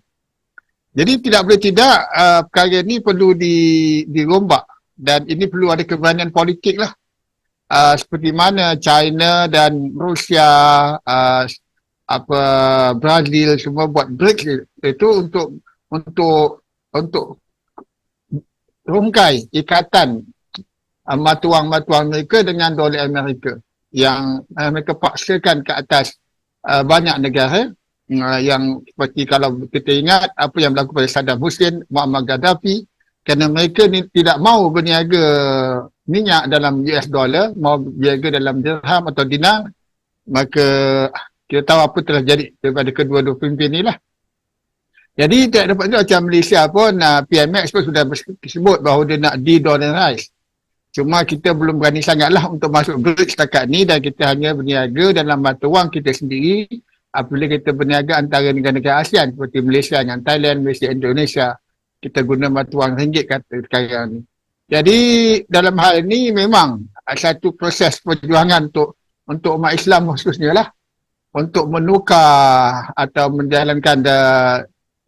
Jadi tidak boleh tidak perkara ini perlu dirombak dan ini perlu ada keberanian politik lah. Seperti mana China dan Rusia, Brazil semua buat BRICS itu untuk rungkai ikatan mata wang mereka dengan dolar Amerika yang mereka paksakan ke atas banyak negara. Yang seperti kalau kita ingat apa yang berlaku pada Saddam Hussein, Muammar Gaddafi, kerana mereka ni tidak mau berniaga minyak dalam US dollar, mau berniaga dalam dirham atau dinar, maka kita tahu apa telah jadi daripada kedua-dua pemimpin ni lah. Jadi tak dapat tu macam Malaysia pun PMX pun sudah sebut bahawa dia nak de-dollarize. Cuma kita belum berani sangatlah untuk masuk BRICS setakat ni dan kita hanya berniaga dalam mata wang kita sendiri. Apabila kita berniaga antara negara-negara ASEAN seperti Malaysia dengan Thailand, Malaysia, Indonesia, kita guna mata wang ringgit kata sekarang ni. Jadi dalam hal ini memang satu proses perjuangan untuk umat Islam khususnya lah, untuk menukar atau menjalankan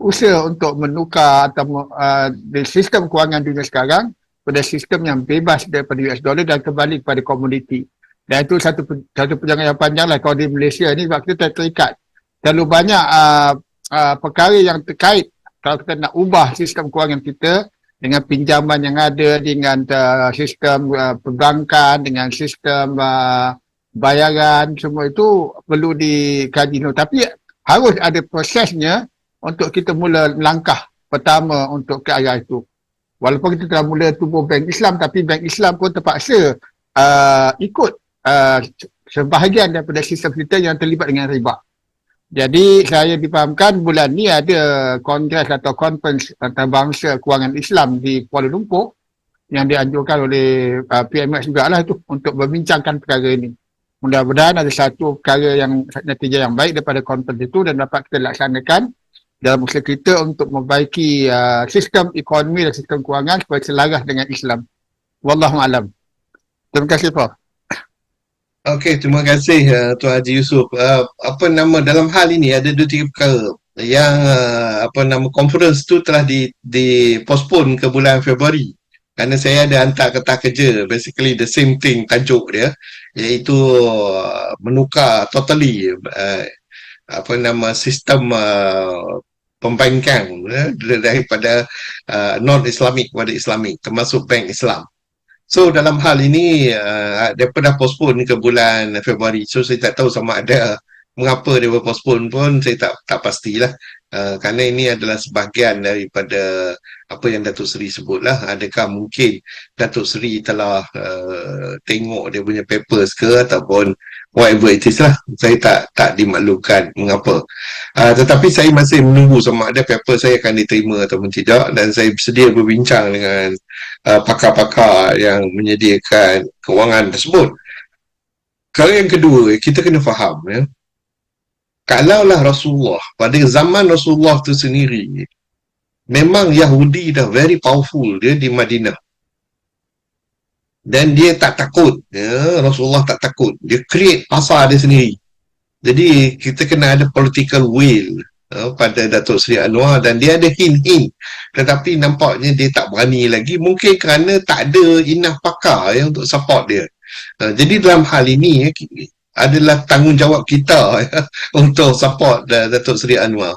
usaha untuk menukar atau sistem kewangan dunia sekarang pada sistem yang bebas daripada US dollar dan kembali kepada komoditi. Dan itu satu perjalanan yang panjang lah kalau di Malaysia ni sebab kita terikat. Terlalu banyak perkara yang terkait kalau kita nak ubah sistem kewangan kita dengan pinjaman yang ada, dengan sistem perbankan, dengan sistem bayaran, semua itu perlu dikaji. Tapi harus ada prosesnya untuk kita mula langkah pertama untuk ke arah itu. Walaupun kita telah mula tubuh Bank Islam, tapi Bank Islam pun terpaksa ikut sebahagian daripada sistem kita yang terlibat dengan riba. Jadi saya difahamkan bulan ni ada kongres atau conference antarabangsa kewangan Islam di Kuala Lumpur yang dianjurkan oleh PMX jugalah itu untuk membincangkan perkara ini. Mudah-mudahan ada satu perkara yang natijah yang baik daripada conference itu dan dapat kita laksanakan dalam usaha kita untuk membaiki sistem ekonomi dan sistem kewangan supaya selaras dengan Islam. Wallahualam. Terima kasih Prof. Okey, terima kasih Tuan Haji Yusof. Dalam hal ini ada 2-3 perkara yang conference tu telah di-postpone ke bulan Februari. Kerana saya ada hantar kertas kerja, basically the same thing tajuk dia, iaitu menukar totally sistem pembankan daripada non-Islamik kepada Islamik, termasuk bank Islam. So dalam hal ini dia pernah postpone ke bulan Februari. So saya tak tahu sama ada mengapa dia berpostpone pun saya tak pastilah. Kerana ini adalah sebahagian daripada apa yang Datuk Seri sebutlah. Adakah mungkin Datuk Seri telah tengok dia punya papers ke ataupun whatever it is lah. Saya tak dimaklumkan mengapa. Tetapi saya masih menunggu sama ada paper saya akan diterima ataupun tidak, dan saya bersedia berbincang dengan pakar-pakar yang menyediakan kewangan tersebut. Kalau yang kedua, kita kena faham ya. Kalaulah Rasulullah, pada zaman Rasulullah tu sendiri, memang Yahudi dah very powerful dia di Madinah. Dan dia tak takut, ya, Rasulullah tak takut. Dia create pasar dia sendiri. Jadi kita kena ada political will pada Datuk Seri Anwar, dan dia ada hint-hint. Tetapi nampaknya dia tak berani lagi, mungkin kerana tak ada enough pakar untuk support dia. Jadi dalam hal ini, adalah tanggungjawab kita untuk support Datuk Seri Anwar.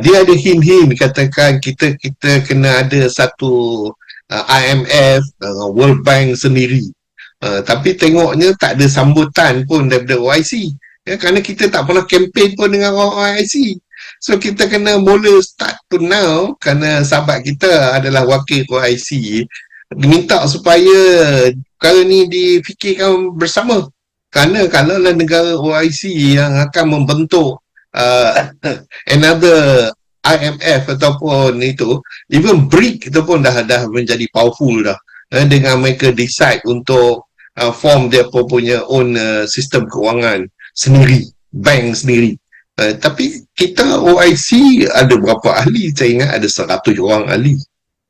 Dia ada hint-hint katakan kita kena ada satu IMF, World Bank sendiri. Tapi tengoknya tak ada sambutan pun daripada OIC. Ya, kerana kita tak pernah kempen pun dengan OIC. So kita kena mula start to now, kerana sahabat kita adalah wakil OIC, minta supaya perkara ni difikirkan bersama. Kerana kalaulah negara OIC yang akan membentuk another IMF ataupun itu, even BRIC itu pun dah menjadi powerful dah. Dengan mereka decide untuk form dia punya own sistem kewangan sendiri, bank sendiri. Tapi kita OIC ada berapa ahli? Saya ingat ada 100 orang ahli.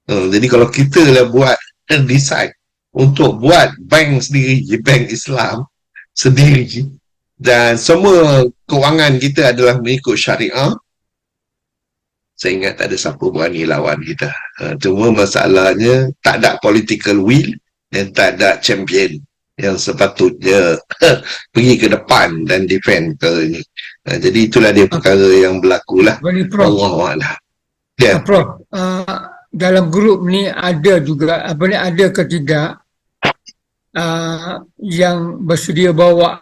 Jadi kalau kita lah buat decide untuk buat bank sendiri, bank Islam sendiri, dan semua kewangan kita adalah mengikut syariah, saya ingat tak ada siapa berani lawan kita. Cuma masalahnya tak ada political will dan tak ada champion yang sepatutnya pergi ke depan dan defend perkara ini. Jadi itulah dia perkara yang berlaku lah. Allahuakbar. Ya. Prof, dalam grup ni ada juga, ada ke tidak yang bersedia bawa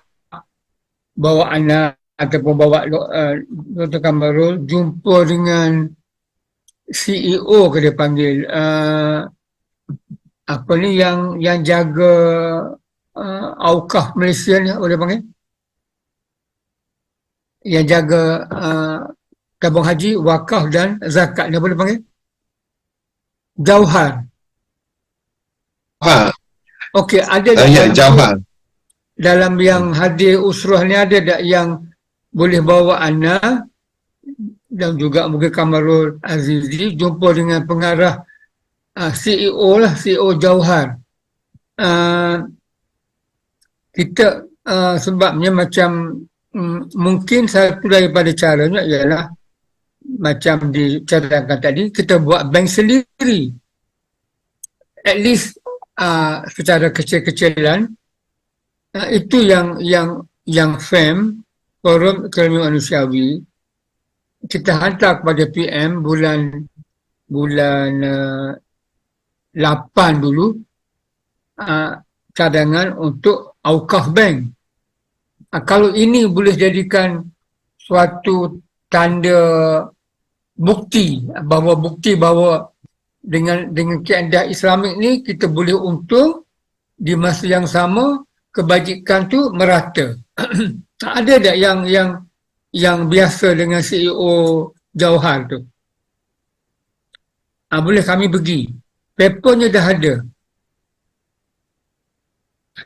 anak ataupun bawa Dr. Kamarul jumpa dengan CEO ke dia panggil, yang jaga Aukaf Malaysia ni, boleh panggil, yang jaga tabung haji, wakaf dan zakat ni, boleh panggil Jauhar. Okey, ada Jauhar. Dalam yang hadir usrah ni ada tak yang boleh bawa anak dan juga mungkin Kamarul Azizi jumpa dengan pengarah CEO lah, CEO Jauhar. Kita sebabnya macam mungkin satu daripada caranya ialah macam dicadangkan tadi, kita buat bank sendiri. At least secara kecil-kecilan, itu yang FEM, Forum Ekonomi Manusiawi, kita hantar kepada PM bulan 8 dulu, cadangan untuk Aukaf Bank. Kalau ini boleh jadikan suatu tanda bukti bahawa dengan keadaan Islamik ni kita boleh untung, di masa yang sama kebajikan tu merata. Ada tak yang biasa dengan CEO Jauhar tu? Boleh kami pergi. Papernya dah ada.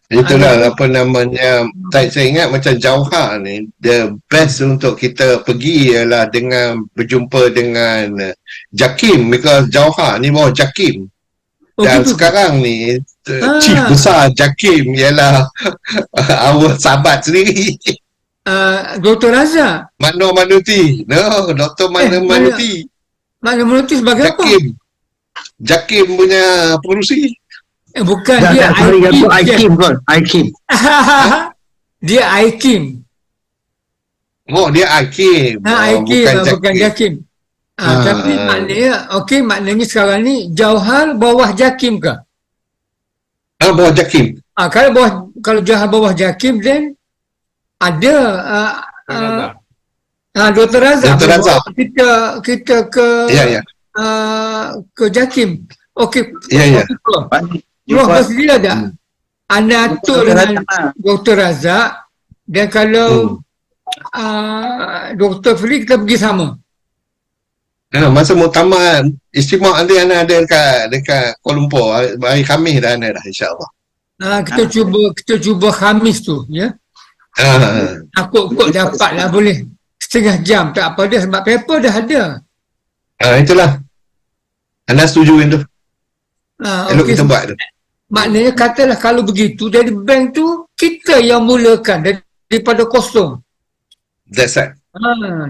Itulah apa namanya, saya ingat macam Jauhar ni, the best untuk kita pergi ialah dengan berjumpa dengan Jakim, because Jauhar ni bawah Jakim. Dan sekarang ni chief besar Jakim ialah our sahabat sendiri, Dr. Razak Makno Manuti. Dr. Makno Manuti. Makno Manuti sebagai Jakim. Jakim punya pengurusi. Bukan, dia IKIM. Dia IKIM. Dia IKIM. Bukan Jakim. Tapi maknanya sekarang ni Jauhar bawah Jakim ke? Bawah Jakim. Kalau Jauhar bawah Jakim, then ada Dr. Razak. Kita ke ke Jakim. Okey. Ya. Prof bersedia tak? Anda atur dengan Dr. Razak, dan kalau Dr. Fli kita pergi sama. Masa muktamar istimewa nanti anda ada dekat Kuala Lumpur hari Khamis dah anda dah, insya-Allah. Kita cuba Khamis tu, ya. Aku dapat lah, boleh setengah jam, tak apa dia, sebab paper dah ada. Itulah. Anda setuju itu? Elok kita buat tu. Maknanya katalah kalau begitu, dari bank tu kita yang mulakan daripada kosong. That's right.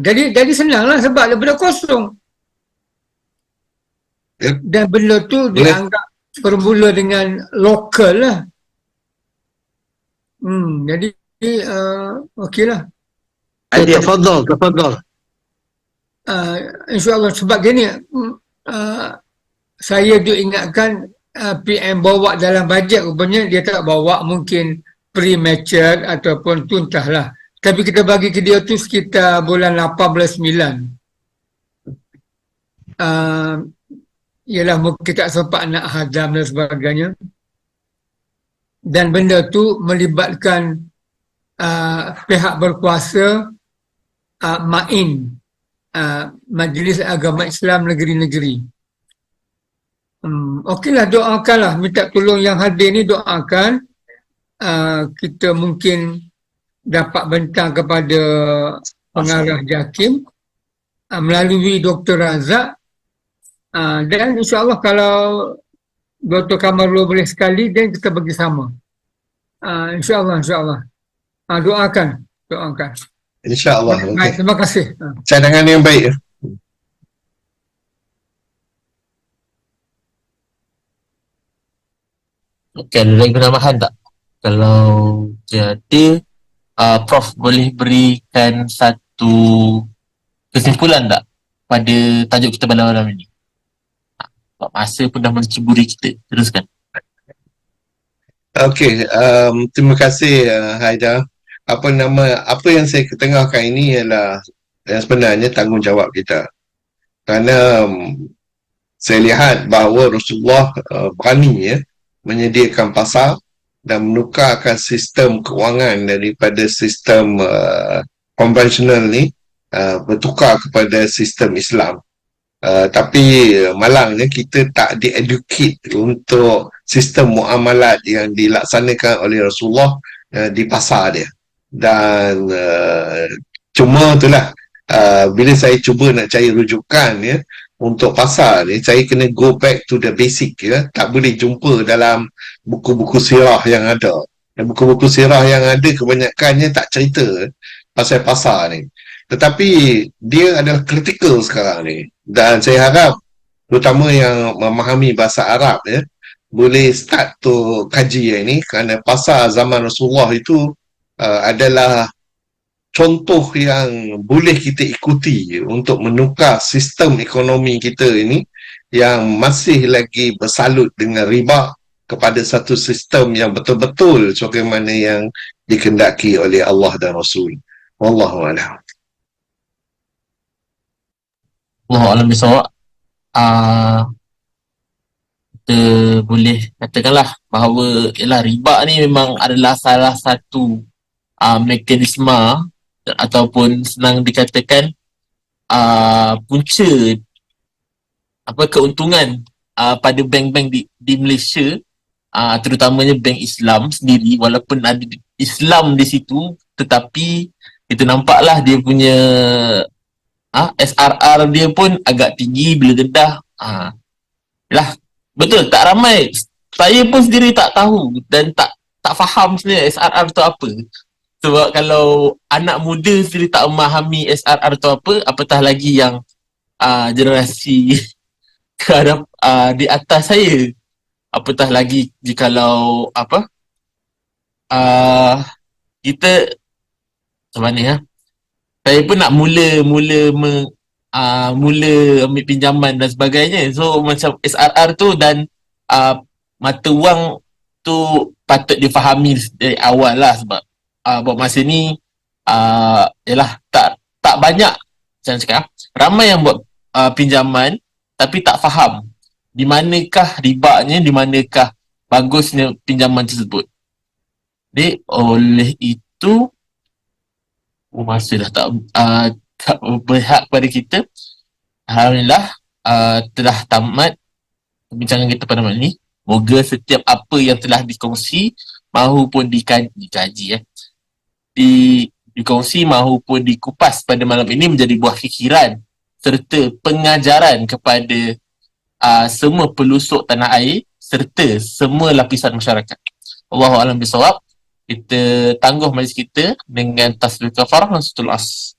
Jadi senanglah sebab daripada kosong. Yep. Dan benda tu dianggap bermula dengan lokal lah. Jadi okeylah. Tafadhal, tafadhal. InsyaAllah sebab gini, saya duk ingatkan PM bawa dalam bajet rupanya dia tak bawa mungkin premature ataupun tuntah lah. Tapi kita bagi ke dia tu sekitar bulan 18-9. Ialah mungkin tak sempat nak hadam dan sebagainya. Dan benda tu melibatkan pihak berkuasa, MAIN, Majlis Agama Islam Negeri-Negeri. Okeylah, doakanlah, minta tolong yang hadir ni, doakan kita mungkin dapat bentang kepada pengarah JAKIM melalui Dr. Razak, dan insyaAllah kalau Dr. Kamarul boleh sekali, dan kita bagi sama. InsyaAllah, insyaAllah. Doakan. InsyaAllah. Baik, terima kasih. Cadangan yang baik. Okay, ada lagi penambahan tak? Kalau jadi, Prof boleh berikan satu kesimpulan tak pada tajuk kita pada malam ini? Masa pun dah menceburi kita. Teruskan. Okey, terima kasih Haidar. Apa yang saya ketengahkan ini ialah yang sebenarnya tanggungjawab kita. Kerana saya lihat bahawa Rasulullah berani menyediakan pasar dan menukarkan sistem kewangan daripada sistem konvensional ni bertukar kepada sistem Islam. Tapi malangnya kita tak di-educate untuk sistem muamalat yang dilaksanakan oleh Rasulullah di pasar dia. Dan cuma itulah, bila saya cuba nak cari rujukan untuk pasar ni, saya kena go back to the basic tak boleh jumpa dalam buku-buku sirah yang ada. Dan buku-buku sirah yang ada kebanyakannya tak cerita pasal pasar ni. Tetapi dia adalah kritikal sekarang ni. Dan saya harap terutama yang memahami bahasa Arab boleh start tu kaji ini, kerana pasar zaman Rasulullah itu adalah contoh yang boleh kita ikuti untuk menukar sistem ekonomi kita ini yang masih lagi bersalut dengan riba kepada satu sistem yang betul-betul sebagaimana yang dikehendaki oleh Allah dan Rasul. Wallahu a'lam. Wallahualam bisawab. Kita boleh katakanlah bahawa riba ni memang adalah salah satu mekanisme ataupun senang dikatakan punca keuntungan pada bank-bank di Malaysia, terutamanya bank Islam sendiri. Walaupun ada Islam di situ, tetapi kita nampaklah dia punya SRR dia pun agak tinggi bila rendah. Betul, tak ramai. Saya pun sendiri tak tahu dan tak faham sebenarnya SRR tu apa. Sebab kalau anak muda sendiri tak memahami SRR tu apa, apatah lagi yang generasi di atas saya. Apatah lagi jikalau kita macam mana saya pun nak mula ambil pinjaman dan sebagainya. So macam SRR tu dan mata wang tu patut difahami dari awal lah, sebab buat masa ni tak banyak, macam cakap, ramai yang buat pinjaman tapi tak faham di manakah ribanya, di manakah bagusnya pinjaman tersebut. Jadi oleh itu masa dah tak berhak pada kita. Alhamdulillah telah tamat perbincangan kita pada malam ini. Moga setiap apa yang telah dikongsi mahupun dikongsi mahupun dikupas pada malam ini menjadi buah fikiran serta pengajaran kepada semua pelusuk tanah air serta semua lapisan masyarakat. Allahu'alam bisawab. Kita tangguh majlis kita dengan tasbih kafarah dan suratul As.